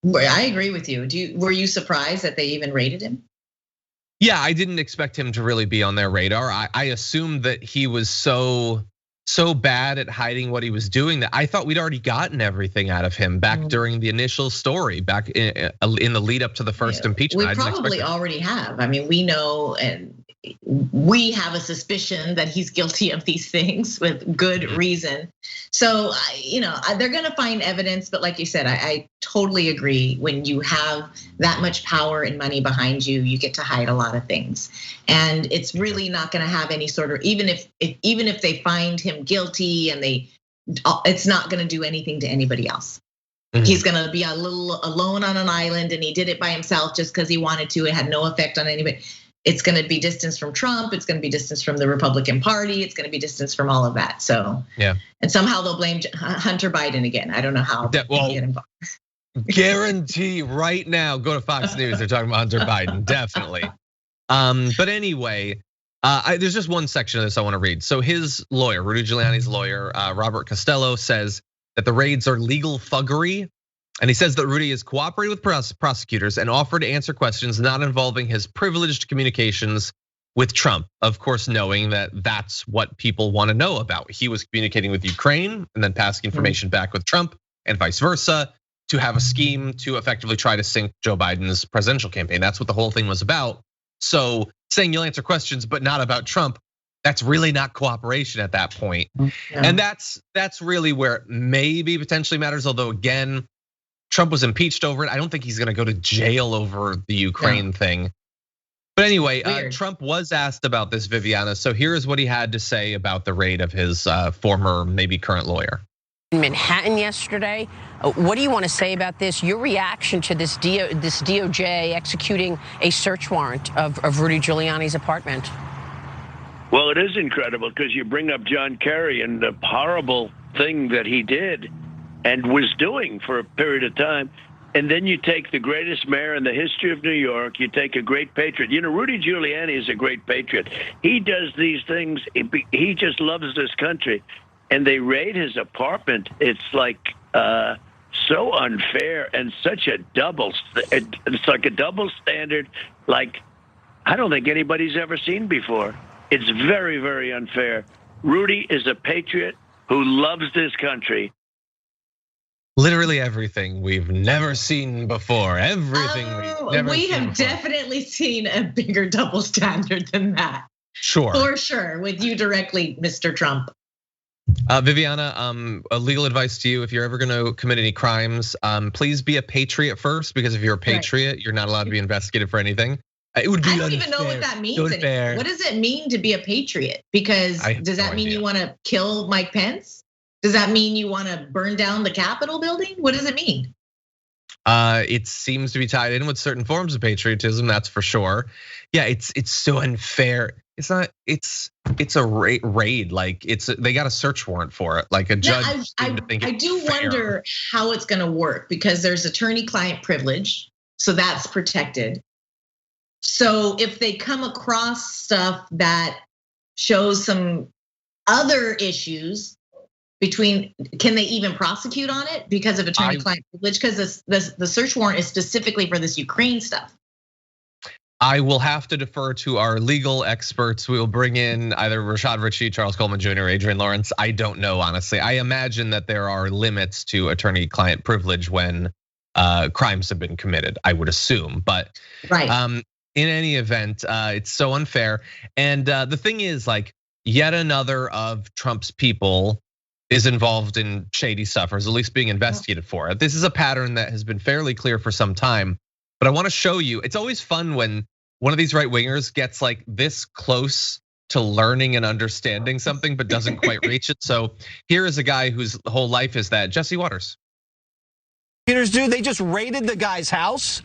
I agree with you. Were you surprised that they even raided him? Yeah, I didn't expect him to really be on their radar. I assumed that he was so bad at hiding what he was doing that I thought we'd already gotten everything out of him back during the initial story, back in the lead up to the first impeachment. We probably already have. I mean, we know, and we have a suspicion that he's guilty of these things with good reason. So, they're gonna find evidence, but like you said, I totally agree. When you have that much power and money behind you, you get to hide a lot of things. And it's really not gonna have any sort of, even if they find him guilty and it's not gonna do anything to anybody else. He's gonna be a little alone on an island, and he did it by himself just because he wanted to. It had no effect on anybody. It's going to be distance from Trump. It's going to be distance from the Republican Party. It's going to be distance from all of that. So yeah, and somehow they'll blame Hunter Biden again. I don't know how. Well, get involved. Guarantee right now, go to Fox News. They're talking about Hunter Biden, definitely. But anyway, there's just one section of this I want to read. So his lawyer, Rudy Giuliani's lawyer, Robert Costello, says that the raids are legal thuggery. And he says that Rudy has cooperated with prosecutors and offered to answer questions not involving his privileged communications with Trump, of course, knowing that that's what people want to know about. He was communicating with Ukraine and then passing information back with Trump and vice versa to have a scheme to effectively try to sink Joe Biden's presidential campaign. That's what the whole thing was about. So saying you'll answer questions, but not about Trump, that's really not cooperation at that point. Yeah. And that's really where it maybe potentially matters. Although again, Trump was impeached over it. I don't think he's gonna go to jail over the Ukraine thing. But anyway, Trump was asked about this, Viviana. So here is what he had to say about the raid of his former, maybe current lawyer. In Manhattan yesterday, what do you want to say about this? Your reaction to this DOJ executing a search warrant of Rudy Giuliani's apartment? Well, it is incredible because you bring up John Kerry and the horrible thing that he did and was doing for a period of time. And then you take the greatest mayor in the history of New York, you take a great patriot. You know, Rudy Giuliani is a great patriot. He does these things, he just loves this country. And they raid his apartment. It's like so unfair and such a it's like a double standard like I don't think anybody's ever seen before. It's very, very unfair. Rudy is a patriot who loves this country. Literally everything we've never seen before. Everything we've never seen. We have before. Definitely seen a bigger double standard than that. Sure. For sure, with you directly, Mr. Trump. Viviana, legal advice to you: if you're ever going to commit any crimes, please be a patriot first, because if you're a patriot, you're not allowed to be investigated for anything. It would be unfair. I don't even know what that means. What does it mean to be a patriot? Because does that mean you want to kill Mike Pence? Does that mean you want to burn down the Capitol building? What does it mean? It seems to be tied in with certain forms of patriotism, that's for sure. Yeah, it's so unfair. It's not. It's a raid. Like they got a search warrant for it. Like a judge. I do wonder how it's going to work, because there's attorney-client privilege, so that's protected. So if they come across stuff that shows some other issues can they even prosecute on it because of attorney-client privilege? Because the search warrant is specifically for this Ukraine stuff. I will have to defer to our legal experts. We will bring in either Rashad Ritchie, Charles Coleman Jr., Adrian Lawrence. I don't know, honestly. I imagine that there are limits to attorney-client privilege when crimes have been committed, I would assume. But in any event, it's so unfair. And the thing is, like, yet another of Trump's people is involved in shady stuff, or is at least being investigated for it. This is a pattern that has been fairly clear for some time. But I want to show you, it's always fun when one of these right wingers gets like this close to learning and understanding something, but doesn't quite reach it. So here is a guy whose whole life is that. Jesse Waters. They just raided the guy's house.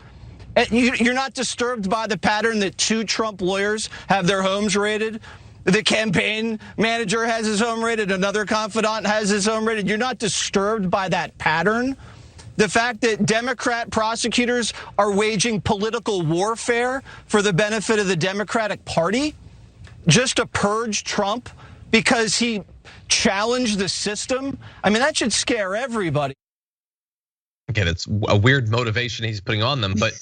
You're not disturbed by the pattern that 2 Trump lawyers have their homes raided? The campaign manager has his home raided, another confidant has his home raided. You're not disturbed by that pattern? The fact that Democrat prosecutors are waging political warfare for the benefit of the Democratic Party just to purge Trump because he challenged the system? I mean, that should scare everybody. Okay, that's a weird motivation he's putting on them, but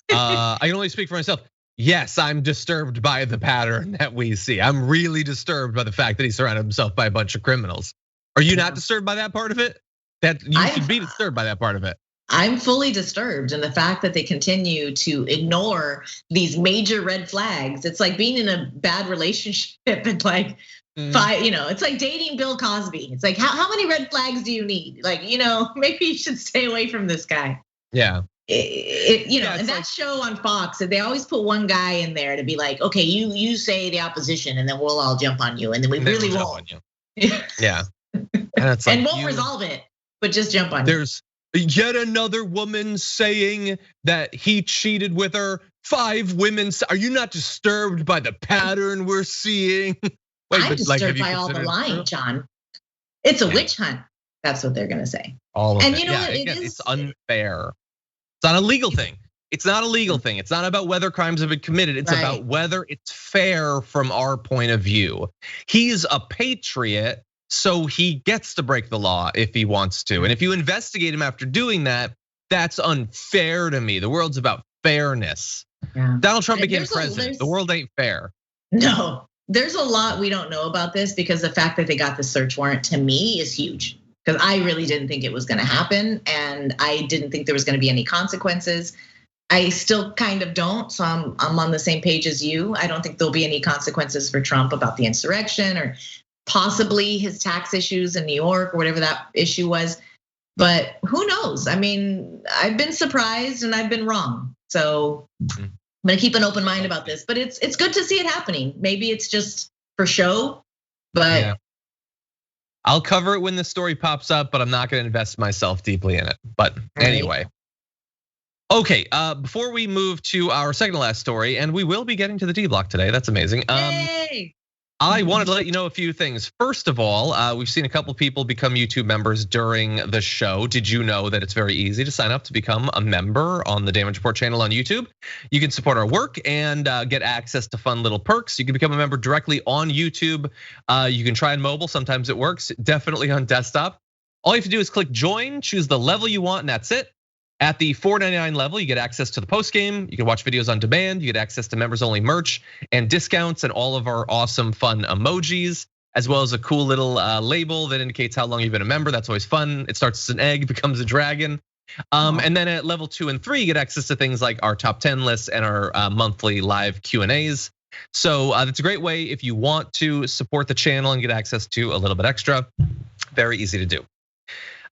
I can only speak for myself. Yes, I'm disturbed by the pattern that we see. I'm really disturbed by the fact that he surrounded himself by a bunch of criminals. Are you not disturbed by that part of it? That you should be disturbed by that part of it. I'm fully disturbed, and the fact that they continue to ignore these major red flags. It's like being in a bad relationship and like it's like dating Bill Cosby. It's like how many red flags do you need? Like, maybe you should stay away from this guy. Yeah. And that show on Fox, they always put one guy in there to be like, okay, you say the opposition, and then we'll all jump on you, and then we really won't. Yeah. And won't resolve it, but just jump on you. There's yet another woman saying that he cheated with her. 5 women. Are you not disturbed by the pattern we're seeing? I'm disturbed by all the lying, John. It's a witch hunt. That's what they're gonna say. All of and it. You know what? It's unfair. It's not a legal thing. It's not a legal thing. It's not about whether crimes have been committed. It's about whether it's fair from our point of view. He's a patriot, so he gets to break the law if he wants to. And if you investigate him after doing that, that's unfair to me. The world's about fairness. Yeah. Donald Trump became president. The world ain't fair. No, there's a lot we don't know about this because the fact that they got the search warrant to me is huge. Because I really didn't think it was gonna happen, and I didn't think there was gonna be any consequences. I still kind of don't, so I'm on the same page as you. I don't think there'll be any consequences for Trump about the insurrection or possibly his tax issues in New York or whatever that issue was. But who knows? I mean, I've been surprised and I've been wrong. So I'm gonna keep an open mind about this, but it's good to see it happening. Maybe it's just for show, but yeah. I'll cover it when the story pops up, but I'm not gonna invest myself deeply in it. But anyway. Okay, before we move to our second to last story, and we will be getting to the D block today, that's amazing. Yay! I wanted to let you know a few things. First of all, we've seen a couple people become YouTube members during the show. Did you know that it's very easy to sign up to become a member on the Damage Report channel on YouTube? You can support our work and get access to fun little perks. You can become a member directly on YouTube. You can try on mobile, sometimes it works, definitely on desktop. All you have to do is click join, choose the level you want, and that's it. At the $4.99 level, you get access to the post game. You can watch videos on demand. You get access to members only merch and discounts and all of our awesome fun emojis, as well as a cool little label that indicates how long you've been a member. That's always fun. It starts as an egg, becomes a dragon. And then at level 2 and 3, you get access to things like our top 10 lists and our monthly live Q&As. So that's a great way if you want to support the channel and get access to a little bit extra. Very easy to do.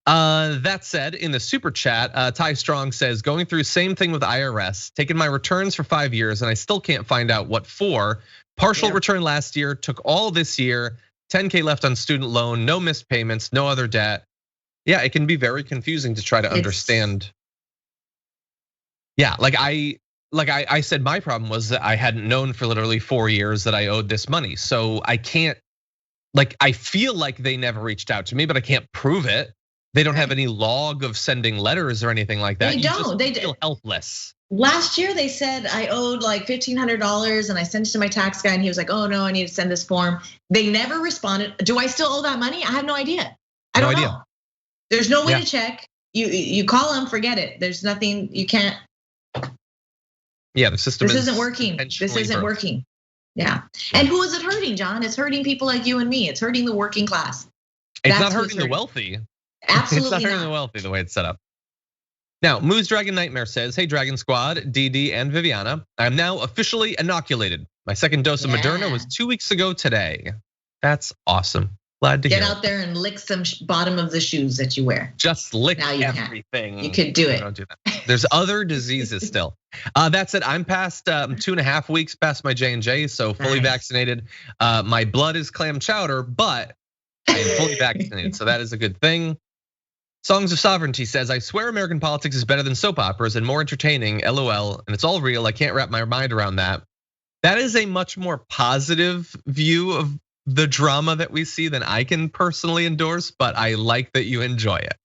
That said, in the super chat, Ty Strong says, going through same thing with IRS, taking my returns for 5 years and I still can't find out what for. Partial return last year, took all this year, 10K left on student loan, no missed payments, no other debt. Yeah, it can be very confusing to try to understand. Yeah, like I said, my problem was that I hadn't known for literally 4 years that I owed this money. So I can't, like, I feel like they never reached out to me, but I can't prove it. They don't have any log of sending letters or anything like that. They don't. They feel helpless. Last year they said I owed like $1,500 and I sent it to my tax guy and he was like, oh no, I need to send this form. They never responded. Do I still owe that money? I have no idea. I don't know. There's no way to check. You call them, forget it. There's nothing, you can't. Yeah, the system isn't working. This isn't working. Yeah. And who is it hurting, John? It's hurting people like you and me. It's hurting the working class. It's not hurting the wealthy. Absolutely it's not hurting the wealthy the way it's set up. Now, Moose Dragon Nightmare says, hey, Dragon Squad, DD and Viviana, I'm now officially inoculated. My second dose of Moderna was 2 weeks ago today. That's awesome. Glad to hear. Get out there and lick some bottom of the shoes that you wear. Just lick everything. You could do it. Don't do that. There's other diseases still. That said, I'm past 2.5 weeks past my J&J, so fully vaccinated. My blood is clam chowder, but I am fully vaccinated, so that is a good thing. Songs of Sovereignty says, I swear American politics is better than soap operas and more entertaining, LOL, and it's all real. I can't wrap my mind around that. That is a much more positive view of the drama that we see than I can personally endorse, but I like that you enjoy it.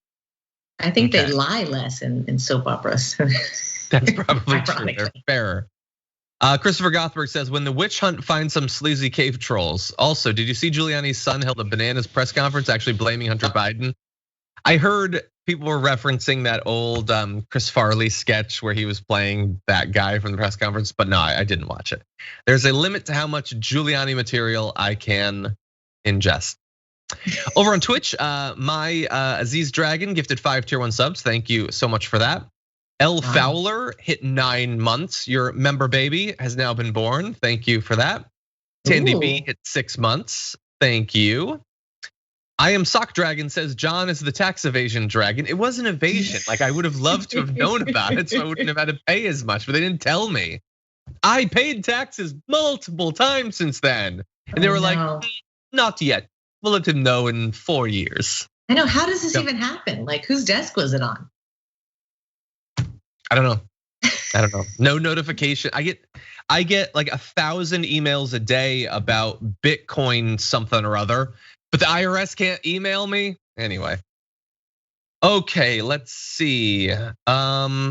I think they lie less in soap operas. That's probably true, they're fairer. Christopher Gothberg says, when the witch hunt finds some sleazy cave trolls. Also, did you see Giuliani's son held a bananas press conference actually blaming Hunter Biden? I heard people were referencing that old Chris Farley sketch where he was playing that guy from the press conference, but no, I didn't watch it. There's a limit to how much Giuliani material I can ingest. Over on Twitch, my Aziz Dragon gifted 5 tier 1 subs. Thank you so much for that. L Fowler hit 9 months. Your member baby has now been born. Thank you for that. Tandy B hit 6 months. Thank you. I am Sock Dragon says John is the tax evasion dragon. It wasn't evasion. Like I would have loved to have known about it, so I wouldn't have had to pay as much, but they didn't tell me. I paid taxes multiple times since then. And they were like, not yet. We'll let him know in 4 years. I know, how does this even happen? Like whose desk was it on? I don't know. No notification. I get like 1,000 emails a day about Bitcoin something or other, but the IRS can't email me anyway. Okay, let's see. WRB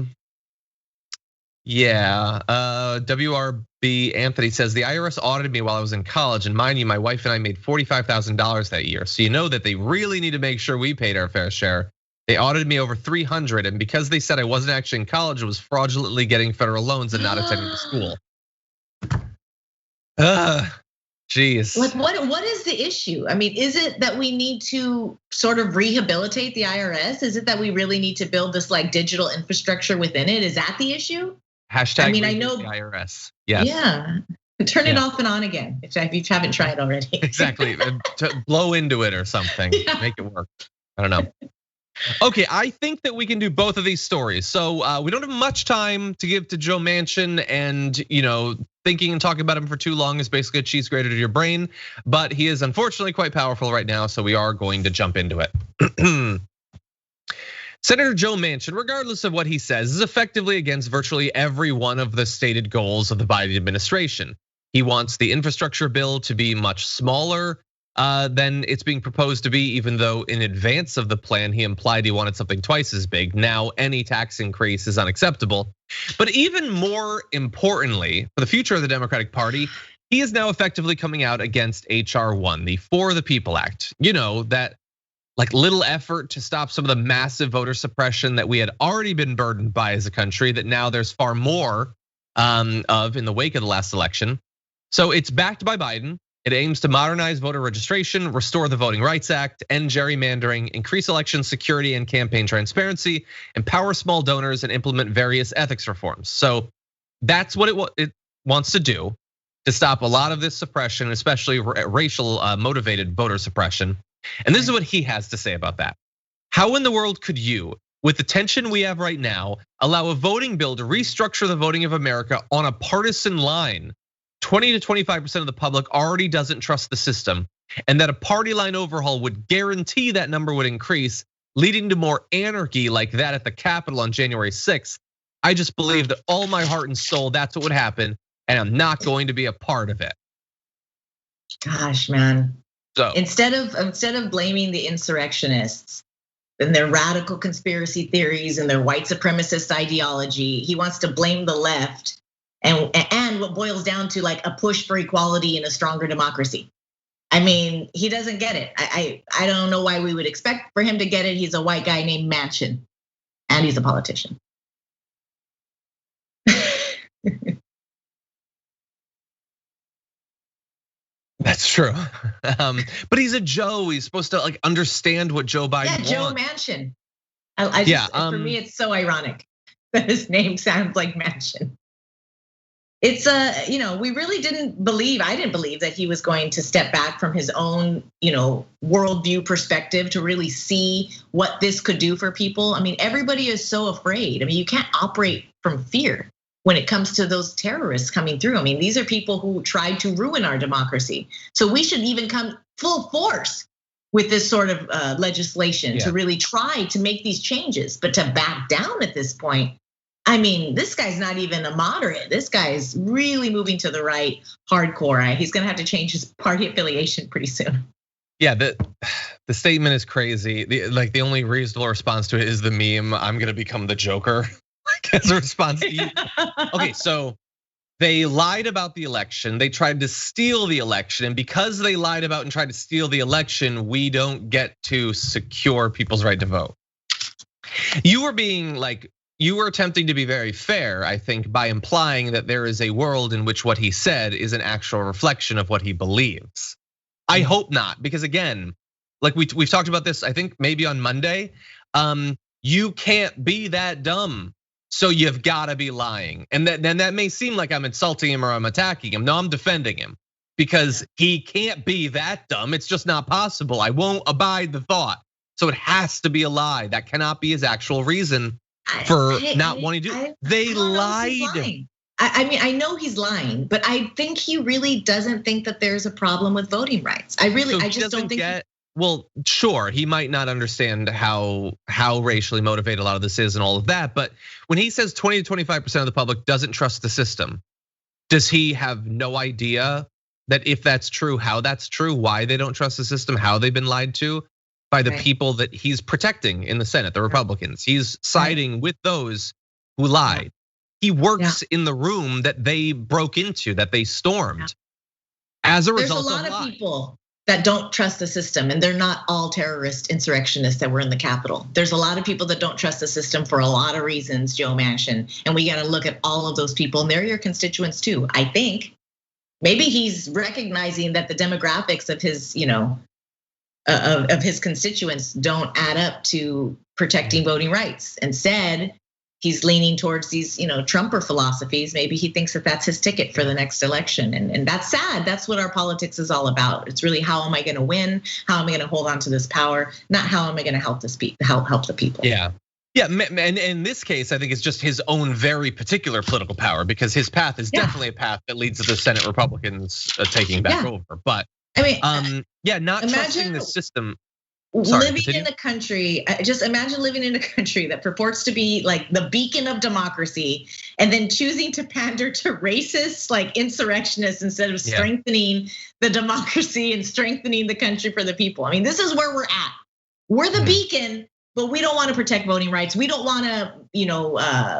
Anthony says the IRS audited me while I was in college, and mind you, my wife and I made $45,000 that year. So you know that they really need to make sure we paid our fair share. They audited me over 300, and because they said I wasn't actually in college, I was fraudulently getting federal loans and not attending the school. Jeez. Like what is the issue? I mean, is it that we need to sort of rehabilitate the IRS? Is it that we really need to build this like digital infrastructure within it? Is that the issue? Hashtag I mean, I know the IRS. Yes. Yeah. Turn it off and on again if you haven't tried already. Exactly. To blow into it or something. Yeah. Make it work. I don't know. Okay, I think that we can do both of these stories. So we don't have much time to give to Joe Manchin, and thinking and talking about him for too long is basically a cheese grater to your brain. But he is unfortunately quite powerful right now, so we are going to jump into it. Senator Joe Manchin, regardless of what he says, is effectively against virtually every one of the stated goals of the Biden administration. He wants the infrastructure bill to be much smaller than it's being proposed to be, even though in advance of the plan, he implied he wanted something twice as big. Now, any tax increase is unacceptable. But even more importantly, for the future of the Democratic Party, he is now effectively coming out against HR 1, the For the People Act. That like little effort to stop some of the massive voter suppression that we had already been burdened by as a country, that now there's far more of in the wake of the last election. So it's backed by Biden. It aims to modernize voter registration, restore the Voting Rights Act, end gerrymandering, increase election security and campaign transparency, empower small donors, and implement various ethics reforms. So that's what it wants to do, to stop a lot of this suppression, especially racial motivated voter suppression. And this is what he has to say about that. How in the world could you, with the tension we have right now, allow a voting bill to restructure the voting of America on a partisan line? 20 to 25% of the public already doesn't trust the system, and that a party line overhaul would guarantee that number would increase, leading to more anarchy like that at the Capitol on January 6th. I just believe that all my heart and soul that's what would happen, and I'm not going to be a part of it. Gosh, man. So instead of blaming the insurrectionists and their radical conspiracy theories and their white supremacist ideology, he wants to blame the left. And what boils down to like a push for equality and a stronger democracy. I mean, he doesn't get it. I don't know why we would expect for him to get it. He's a white guy named Manchin, and he's a politician. That's true. But he's a Joe. He's supposed to like understand what Joe Biden wants. Joe Manchin. For me, it's so ironic that his name sounds like Manchin. It's we really didn't believe, I didn't believe that he was going to step back from his own, worldview perspective to really see what this could do for people. I mean, everybody is so afraid. I mean, you can't operate from fear when it comes to those terrorists coming through. I mean, these are people who tried to ruin our democracy. So we should even come full force with this sort of legislation to really try to make these changes. But to back down at this point, I mean, this guy's not even a moderate. This guy's really moving to the right, hardcore. He's gonna have to change his party affiliation pretty soon. Yeah, the statement is crazy. The only reasonable response to it is the meme, I'm gonna become the Joker, as a response to you. Okay, so they lied about the election. They tried to steal the election. And because they lied about and tried to steal the election, we don't get to secure people's right to vote. You were attempting to be very fair, I think, by implying that there is a world in which what he said is an actual reflection of what he believes. I hope not, because again, like we've talked about this, I think maybe on Monday, you can't be that dumb, so you've gotta be lying. And then that may seem like I'm insulting him or I'm attacking him. No, I'm defending him, because he can't be that dumb. It's just not possible. I won't abide the thought. So it has to be a lie. That cannot be his actual reason for not wanting to do it. They lied. I mean, I know he's lying, but I think he really doesn't think that there's a problem with voting rights. I just don't think. Well, sure, he might not understand how racially motivated a lot of this is and all of that. But when he says 20 to 25% of the public doesn't trust the system, does he have no idea that if that's true, how that's true, why they don't trust the system, how they've been lied to by the people that he's protecting in the Senate, the Republicans? He's siding with those who lied. He works in the room that they broke into, that they stormed. As a result, there's a lot of people that don't trust the system, and they're not all terrorist insurrectionists that were in the Capitol. There's a lot of people that don't trust the system for a lot of reasons, Joe Manchin, and we got to look at all of those people, and they're your constituents too, I think. Maybe he's recognizing that the demographics of his, of his constituents don't add up to protecting voting rights. Instead, he's leaning towards these, Trumper philosophies. Maybe he thinks that that's his ticket for the next election. And that's sad. That's what our politics is all about. It's really, how am I gonna win? How am I gonna hold on to this power? Not how am I gonna help help the people. Yeah. Yeah, and in this case, I think it's just his own very particular political power, because his path is definitely a path that leads to the Senate Republicans taking back over. But not trusting the system. Living in a country, just imagine living in a country that purports to be like the beacon of democracy, and then choosing to pander to racists, like insurrectionists, instead of strengthening the democracy and strengthening the country for the people. I mean, this is where we're at. We're the beacon, but we don't want to protect voting rights. We don't want to,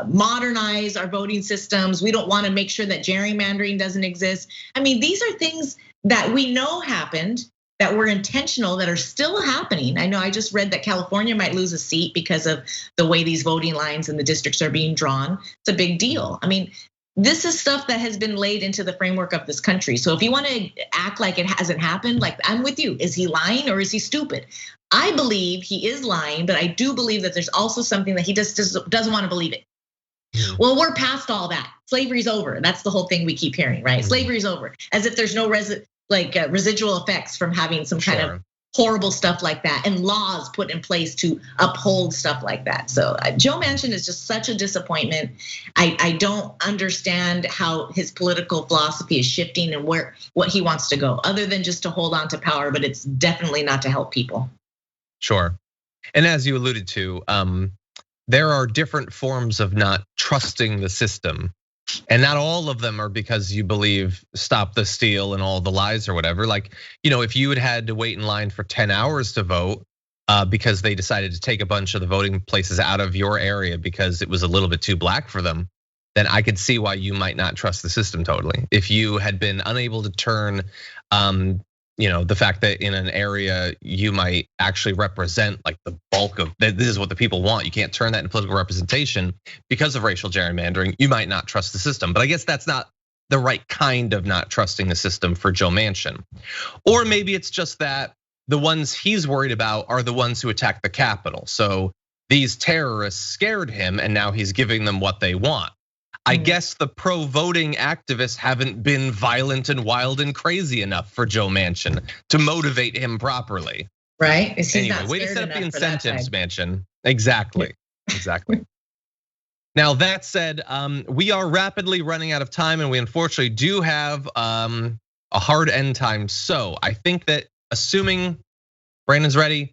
modernize our voting systems. We don't want to make sure that gerrymandering doesn't exist. I mean, these are things that we know happened, that were intentional, that are still happening. I know I just read that California might lose a seat because of the way these voting lines in the districts are being drawn. It's a big deal. I mean, this is stuff that has been laid into the framework of this country. So if you want to act like it hasn't happened, like, I'm with you. Is he lying or is he stupid? I believe he is lying, but I do believe that there's also something that he just doesn't want to believe it. Well, we're past all that. Slavery's over. That's the whole thing we keep hearing, right? Slavery's over, as if there's no residual effects from having some kind of horrible stuff like that, and laws put in place to uphold stuff like that. So Joe Manchin is just such a disappointment. I don't understand how his political philosophy is shifting and what he wants to go, other than just to hold on to power, but it's definitely not to help people. Sure, and as you alluded to, there are different forms of not trusting the system. And not all of them are because you believe stop the steal and all the lies or whatever. Like, if you had to wait in line for 10 hours to vote because they decided to take a bunch of the voting places out of your area because it was a little bit too black for them, then I could see why you might not trust the system totally. If you had been unable to turn, the fact that in an area you might actually represent like the bulk of, this is what the people want, you can't turn that into political representation because of racial gerrymandering, you might not trust the system. But I guess that's not the right kind of not trusting the system for Joe Manchin. Or maybe it's just that the ones he's worried about are the ones who attacked the Capitol. So these terrorists scared him and now he's giving them what they want. I guess the pro-voting activists haven't been violent and wild and crazy enough for Joe Manchin to motivate him properly. Right? Anyway, way to set up the incentives, Manchin. Exactly. Now that said, we are rapidly running out of time, and we unfortunately do have a hard end time. So I think that, assuming Brandon's ready,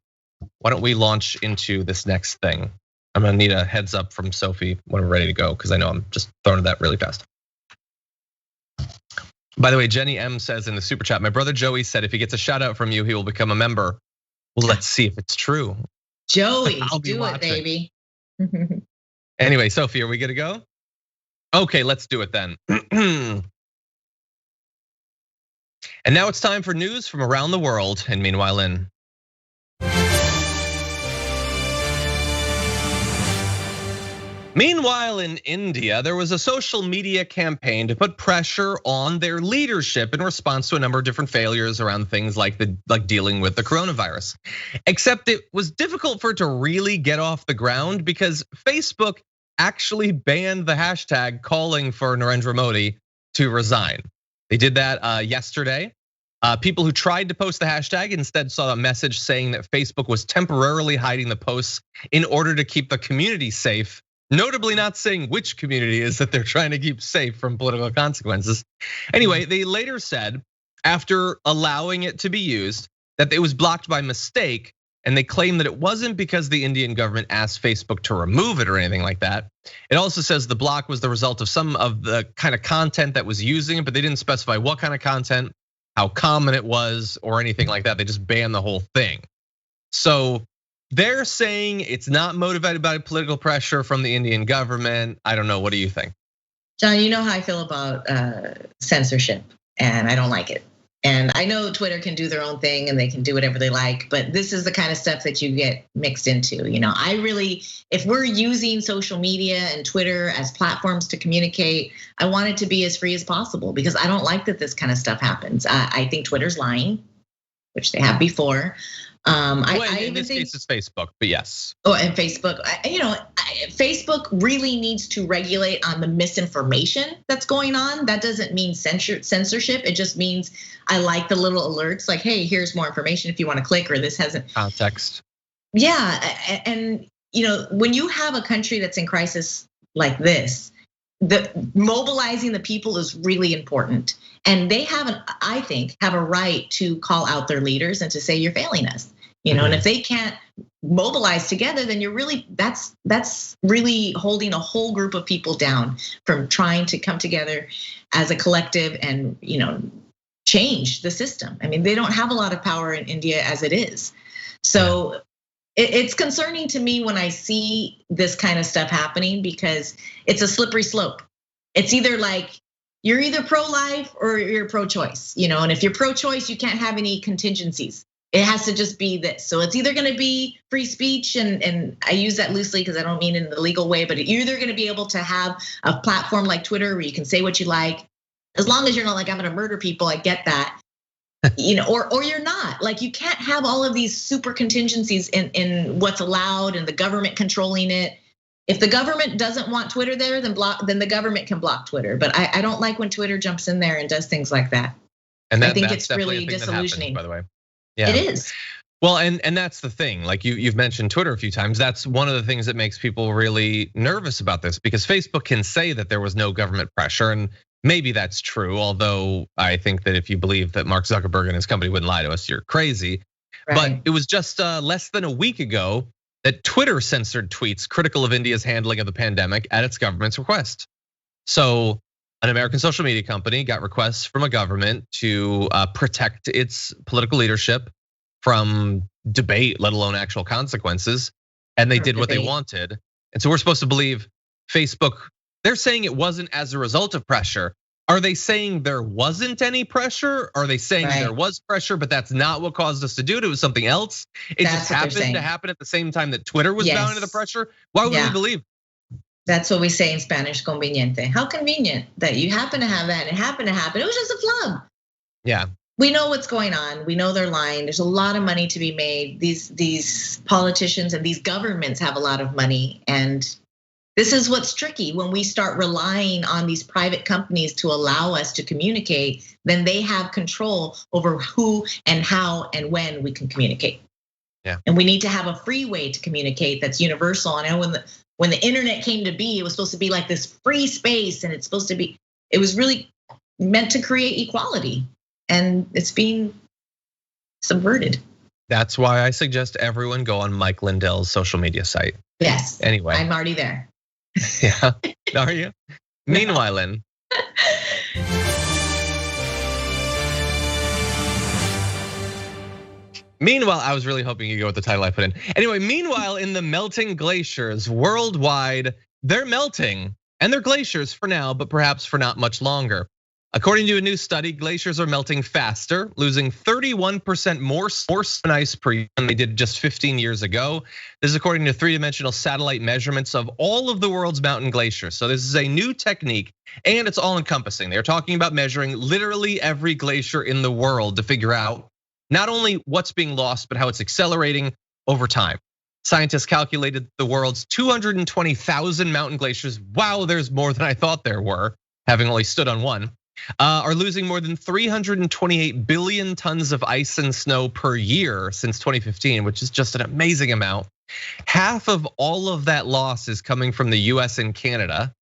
why don't we launch into this next thing? I'm gonna need a heads up from Sophie when we're ready to go, because I know I'm just throwing that really fast. By the way, Jenny M says in the super chat, my brother Joey said if he gets a shout out from you, he will become a member. Well, let's see if it's true. Joey, do it, baby. Anyway, Sophie, are we good to go? Okay, let's do it then. And now it's time for news from around the world. And meanwhile, in India, there was a social media campaign to put pressure on their leadership in response to a number of different failures around things like dealing with the coronavirus. Except it was difficult for it to really get off the ground because Facebook actually banned the hashtag calling for Narendra Modi to resign. They did that yesterday. People who tried to post the hashtag instead saw a message saying that Facebook was temporarily hiding the posts in order to keep the community safe. Notably not saying which community is that they're trying to keep safe from political consequences. Anyway, they later said, after allowing it to be used, that it was blocked by mistake. And they claim that it wasn't because the Indian government asked Facebook to remove it or anything like that. It also says the block was the result of some of the kind of content that was using it, but they didn't specify what kind of content, how common it was, or anything like that. They just banned the whole thing. So they're saying it's not motivated by political pressure from the Indian government. I don't know, what do you think? John, you know how I feel about censorship, and I don't like it. And I know Twitter can do their own thing and they can do whatever they like, but this is the kind of stuff that you get mixed into. If we're using social media and Twitter as platforms to communicate, I want it to be as free as possible because I don't like that this kind of stuff happens. I think Twitter's lying, which they have before. In this case, it's Facebook, but yes. Oh, and Facebook, Facebook really needs to regulate on the misinformation that's going on. That doesn't mean censorship. It just means I like the little alerts, like, hey, here's more information if you want to click, or this hasn't context. Yeah, and when you have a country that's in crisis like this, mobilizing the people is really important. And they I think, have a right to call out their leaders and to say you're failing us. And if they can't mobilize together, then that's really holding a whole group of people down from trying to come together as a collective and change the system. I mean, they don't have a lot of power in India as it is. So it's concerning to me when I see this kind of stuff happening because it's a slippery slope. It's either like you're either pro-life or you're pro-choice, and if you're pro-choice, you can't have any contingencies. It has to just be this. So it's either gonna be free speech, and I use that loosely because I don't mean in the legal way, but you're either gonna be able to have a platform like Twitter where you can say what you like, as long as you're not like, I'm gonna murder people, I get that. Or you're not. Like, you can't have all of these super contingencies in what's allowed and the government controlling it. If the government doesn't want Twitter there, then the government can block Twitter. But I don't like when Twitter jumps in there and does things like that. And I think it's really disillusioning. By the way, yeah, it is. Well, and that's the thing. Like you've mentioned Twitter a few times. That's one of the things that makes people really nervous about this, because Facebook can say that there was no government pressure, and maybe that's true. Although I think that if you believe that Mark Zuckerberg and his company wouldn't lie to us, you're crazy. Right. But it was just less than a week ago that Twitter censored tweets critical of India's handling of the pandemic at its government's request. So an American social media company got requests from a government to protect its political leadership from debate, let alone actual consequences. And they did what they wanted. And so we're supposed to believe Facebook, they're saying it wasn't as a result of pressure. Are they saying there wasn't any pressure? Are they saying there was pressure, but that's not what caused us to do it? It was something else. It just happened to happen at the same time that Twitter was bowing to the pressure. Why would we believe? That's what we say in Spanish, conveniente. How convenient that you happen to have that and it happened to happen. It was just a flub. Yeah. We know what's going on. We know they're lying. There's a lot of money to be made. These politicians and these governments have a lot of money. And this is what's tricky. When we start relying on these private companies to allow us to communicate, then they have control over who and how and when we can communicate. Yeah. And we need to have a free way to communicate that's universal. And I know when the internet came to be, it was supposed to be like this free space, and it was really meant to create equality, and it's being subverted. That's why I suggest everyone go on Mike Lindell's social media site. Yes. Anyway, I'm already there. Yeah, are you? Meanwhile, Lynn. Meanwhile, I was really hoping you'd go with the title I put in. Anyway, meanwhile, in the melting glaciers worldwide, they're melting, and they're glaciers for now, but perhaps for not much longer. According to a new study, glaciers are melting faster, losing 31% more ice per year than they did just 15 years ago. This is according to three-dimensional satellite measurements of all of the world's mountain glaciers. So this is a new technique, and it's all-encompassing. They're talking about measuring literally every glacier in the world to figure out not only what's being lost, but how it's accelerating over time. Scientists calculated the world's 220,000 mountain glaciers. Wow, there's more than I thought there were, having only stood on one. Are losing more than 328 billion tons of ice and snow per year since 2015, which is just an amazing amount. Half of all of that loss is coming from the US and Canada,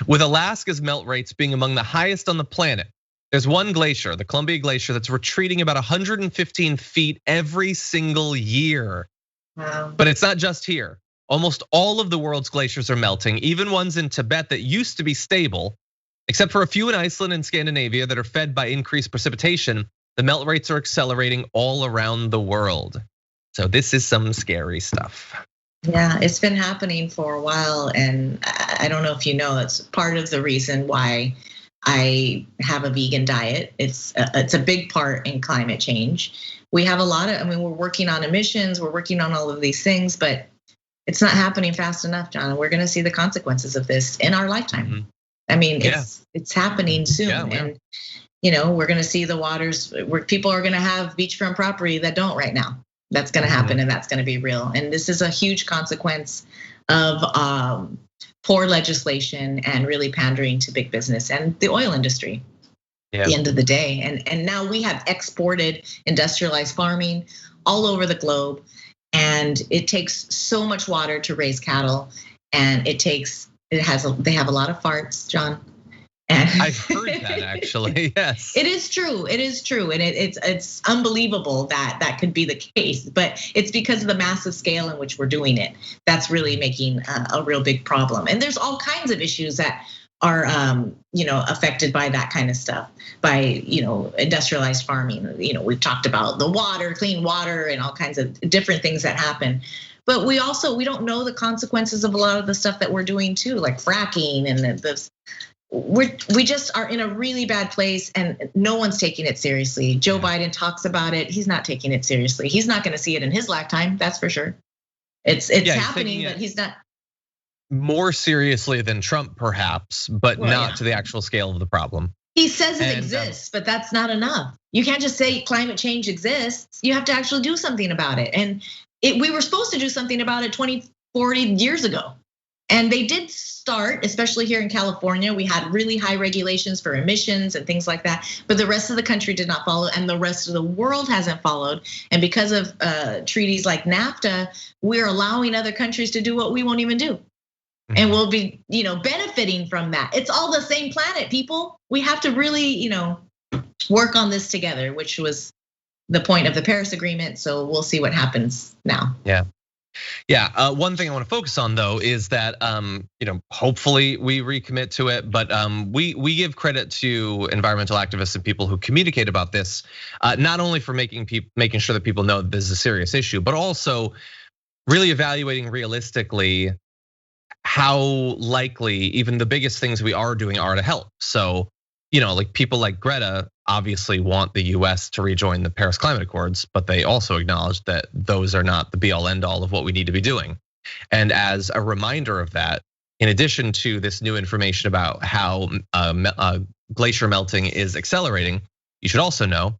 with Alaska's melt rates being among the highest on the planet. There's one glacier, the Columbia Glacier, that's retreating about 115 feet every single year. Wow. But it's not just here. Almost all of the world's glaciers are melting, even ones in Tibet that used to be stable. Except for a few in Iceland and Scandinavia that are fed by increased precipitation, the melt rates are accelerating all around the world. So this is some scary stuff. Yeah, it's been happening for a while, and I don't know if you know, it's part of the reason why I have a vegan diet. It's a big part in climate change. We have a lot of, we're working on emissions, we're working on all of these things, but it's not happening fast enough, John. We're gonna see the consequences of this in our lifetime. It's happening soon. And we're gonna see the waters where people are gonna have beachfront property that don't right now. That's gonna happen, and that's gonna be real. And this is a huge consequence of poor legislation and really pandering to big business and the oil industry. At the end of the day. And now we have exported industrialized farming all over the globe. And it takes so much water to raise cattle. And they have a lot of farts, John. And I've heard that actually, yes. It is true, and it's unbelievable that could be the case, but it's because of the massive scale in which we're doing it. That's really making a real big problem. And there's all kinds of issues that are affected by that kind of stuff, by industrialized farming. We've talked about the water, clean water, and all kinds of different things that happen. But we don't know the consequences of a lot of the stuff that we're doing too, like fracking and this. We just are in a really bad place, and no one's taking it seriously. Joe Biden talks about it. He's not taking it seriously. He's not going to see it in his lifetime. That's for sure. It's happening, but he's not. More seriously than Trump, perhaps, but not to the actual scale of the problem. He says it exists, but that's not enough. You can't just say climate change exists. You have to actually do something about it. And we were supposed to do something about it 20, 40 years ago. And they did start, especially here in California. We had really high regulations for emissions and things like that, but the rest of the country did not follow, and the rest of the world hasn't followed. And because of treaties like NAFTA, we're allowing other countries to do what we won't even do. And we'll be, benefiting from that. It's all the same planet, people. We have to really, work on this together, which was the point of the Paris Agreement. So we'll see what happens now. Yeah. One thing I want to focus on though is that hopefully we recommit to it, but we give credit to environmental activists and people who communicate about this, not only for making sure that people know that this is a serious issue, but also really evaluating realistically how likely even the biggest things we are doing are to help. So, like people like Greta obviously want the US to rejoin the Paris Climate Accords, but they also acknowledge that those are not the be all end all of what we need to be doing. And as a reminder of that, in addition to this new information about how glacier melting is accelerating, you should also know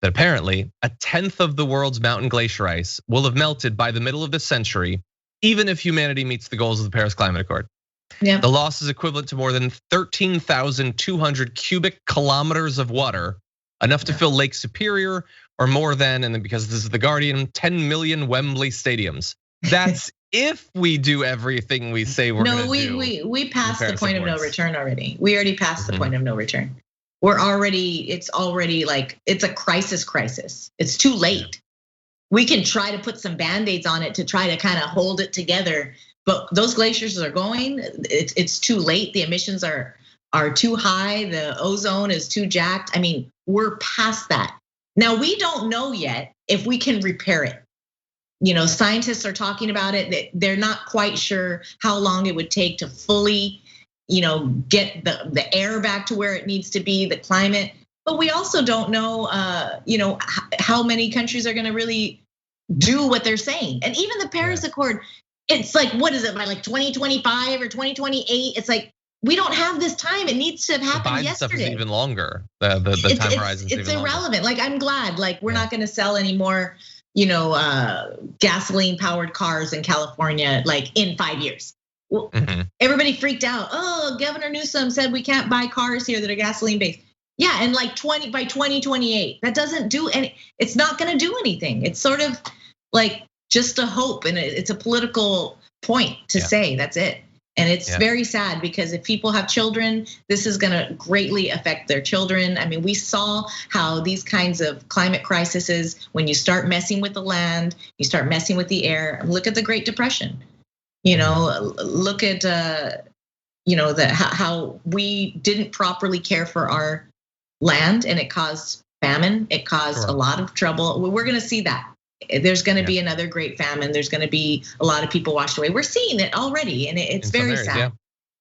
that apparently 1/10 of the world's mountain glacier ice will have melted by the middle of this century, even if humanity meets the goals of the Paris Climate Accord. Yeah. The loss is equivalent to more than 13,200 cubic kilometers of water, enough to fill Lake Superior, or more than, and then because this is the Guardian, 10 million Wembley stadiums. That's if we do everything we say we're gonna do. No, we passed the point of no return already. We already passed the point of no return. It's already like, it's a crisis. It's too late. We can try to put some band-aids on it to try to kind of hold it together. But those glaciers are going, it's too late. The emissions are too high. The ozone is too jacked. We're past that. Now, we don't know yet if we can repair it. Scientists are talking about it. They're not quite sure how long it would take to fully, get the air back to where it needs to be, the climate. But we also don't know, how many countries are gonna really do what they're saying. And even the Paris Accord, it's like, what is it, by like 2025 or 2028? It's like, we don't have this time. It needs to have happened yesterday. Stuff is even longer. The time horizon is even longer. It's irrelevant. Like, I'm glad, like, we're not gonna sell any more, gasoline powered cars in California, like in 5 years. Well, everybody freaked out. Oh, Governor Newsom said we can't buy cars here that are gasoline based. Yeah, and like by 2028, that doesn't do any. It's not going to do anything. It's sort of like just a hope, and it's a political point to say that's it. And it's very sad because if people have children, this is going to greatly affect their children. We saw how these kinds of climate crises, when you start messing with the land, you start messing with the air. Look at the Great Depression. Look at how we didn't properly care for our land, and it caused famine. It caused a lot of trouble. We're going to see that. There's going to be another great famine. There's going to be a lot of people washed away. We're seeing it already, and it's very sad. Yeah,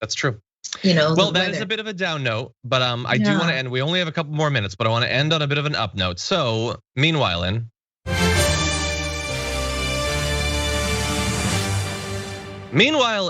that's true. Well, that is a bit of a down note, but I do want to end. We only have a couple more minutes, but I want to end on a bit of an up note. So, meanwhile,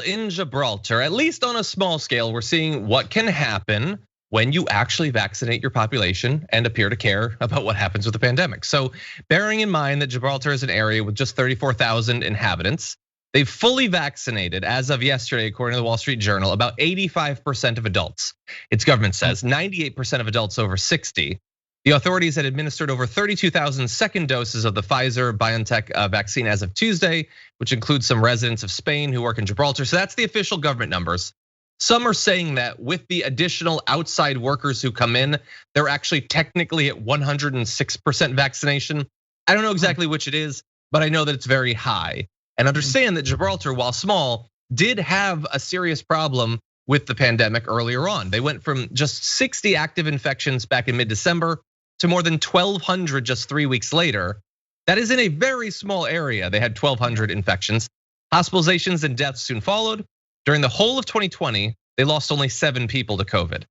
in Gibraltar, at least on a small scale, we're seeing what can happen when you actually vaccinate your population and appear to care about what happens with the pandemic. So, bearing in mind that Gibraltar is an area with just 34,000 inhabitants, they've fully vaccinated, as of yesterday, according to the Wall Street Journal, about 85% of adults. Its government says 98% of adults over 60. The authorities had administered over 32,000 second doses of the Pfizer-BioNTech vaccine as of Tuesday, which includes some residents of Spain who work in Gibraltar. So that's the official government numbers. Some are saying that with the additional outside workers who come in, they're actually technically at 106% vaccination. I don't know exactly which it is, but I know that it's very high. And understand that Gibraltar, while small, did have a serious problem with the pandemic earlier on. They went from just 60 active infections back in mid-December to more than 1,200 just 3 weeks later. That is in a very small area. They had 1,200 infections. Hospitalizations and deaths soon followed. During the whole of 2020, they lost only 7 people to COVID.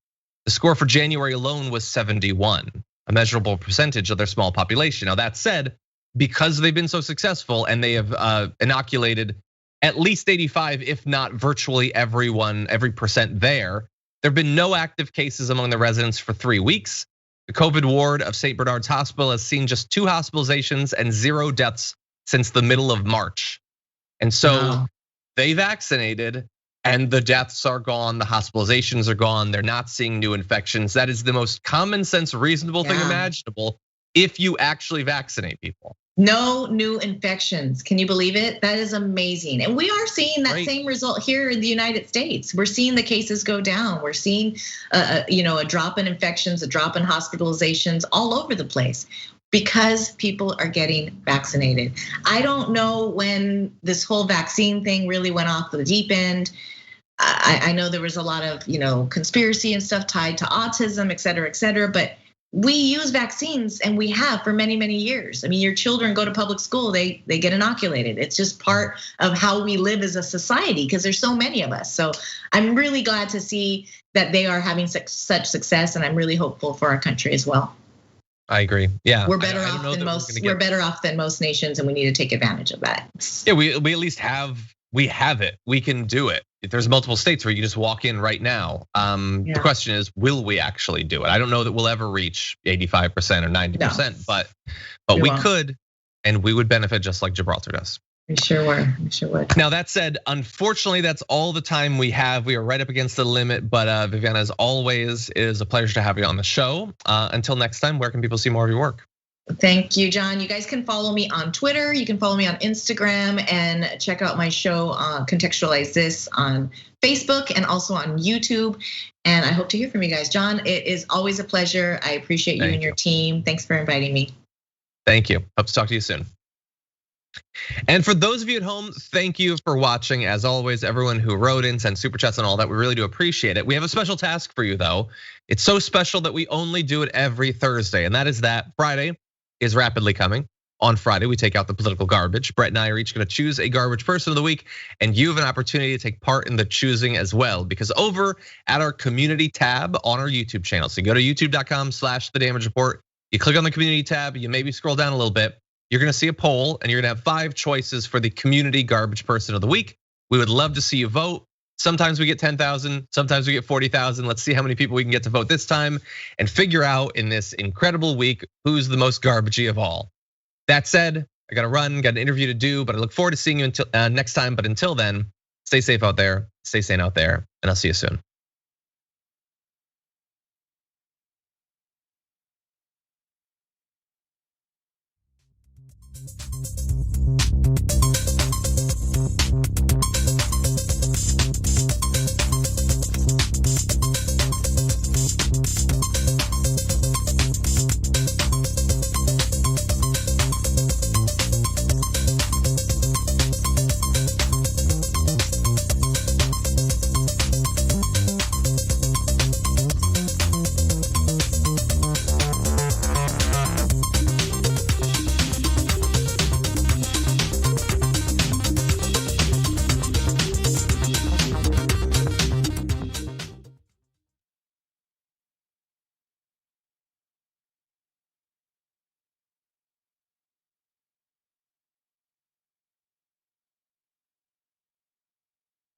The score for January alone was 71, a measurable percentage of their small population. Now that said, because they've been so successful and they have inoculated at least 85, if not virtually everyone, every percent there have been no active cases among the residents for 3 weeks. The COVID ward of St. Bernard's Hospital has seen just 2 hospitalizations and 0 deaths since the middle of March. And so they vaccinated and the deaths are gone, the hospitalizations are gone, they're not seeing new infections. That is the most common sense, reasonable thing imaginable if you actually vaccinate people. No new infections. Can you believe it? That is amazing. And we are seeing that same result here in the United States. We're seeing the cases go down. We're seeing a drop in infections, a drop in hospitalizations all over the place because people are getting vaccinated. I don't know when this whole vaccine thing really went off the deep end. I know there was a lot of conspiracy and stuff tied to autism, et cetera, but we use vaccines and we have for many, many years. I mean, your children go to public school, they get inoculated. It's just part of how we live as a society because there's so many of us. So I'm really glad to see that they are having such success, and I'm really hopeful for our country as well. I agree. Yeah, we're better off than most. We're better off than most nations, and we need to take advantage of that. Yeah, we at least have it. We can do it. There's multiple states where you just walk in right now. The question is, will we actually do it? I don't know that we'll ever reach 85% or 90%, but we could, and we would benefit just like Gibraltar does. We sure would. Now that said, unfortunately, that's all the time we have. We are right up against the limit, but Viviana, as always, it is a pleasure to have you on the show. Until next time, where can people see more of your work? Thank you, John. You guys can follow me on Twitter. You can follow me on Instagram and check out my show, Contextualize This, on Facebook and also on YouTube. And I hope to hear from you guys. John, it is always a pleasure. I appreciate you and your team. Thanks for inviting me. Thank you. Hope to talk to you soon. And for those of you at home, thank you for watching. As always, everyone who wrote in, sent super chats and all that, we really do appreciate it. We have a special task for you though. It's so special that we only do it every Thursday, and that is that Friday is rapidly coming. On Friday, we take out the political garbage. Brett and I are each gonna choose a garbage person of the week, and you have an opportunity to take part in the choosing as well, because over at our community tab on our YouTube channel, so you go to youtube.com/thedamagereport, you click on the community tab, you maybe scroll down a little bit, you're gonna see a poll, and you're gonna have 5 choices for the community garbage person of the week. We would love to see you vote. Sometimes we get 10,000, sometimes we get 40,000. Let's see how many people we can get to vote this time and figure out in this incredible week who's the most garbagey of all. That said, I gotta run, got an interview to do, but I look forward to seeing you until next time. But until then, stay safe out there, stay sane out there, and I'll see you soon.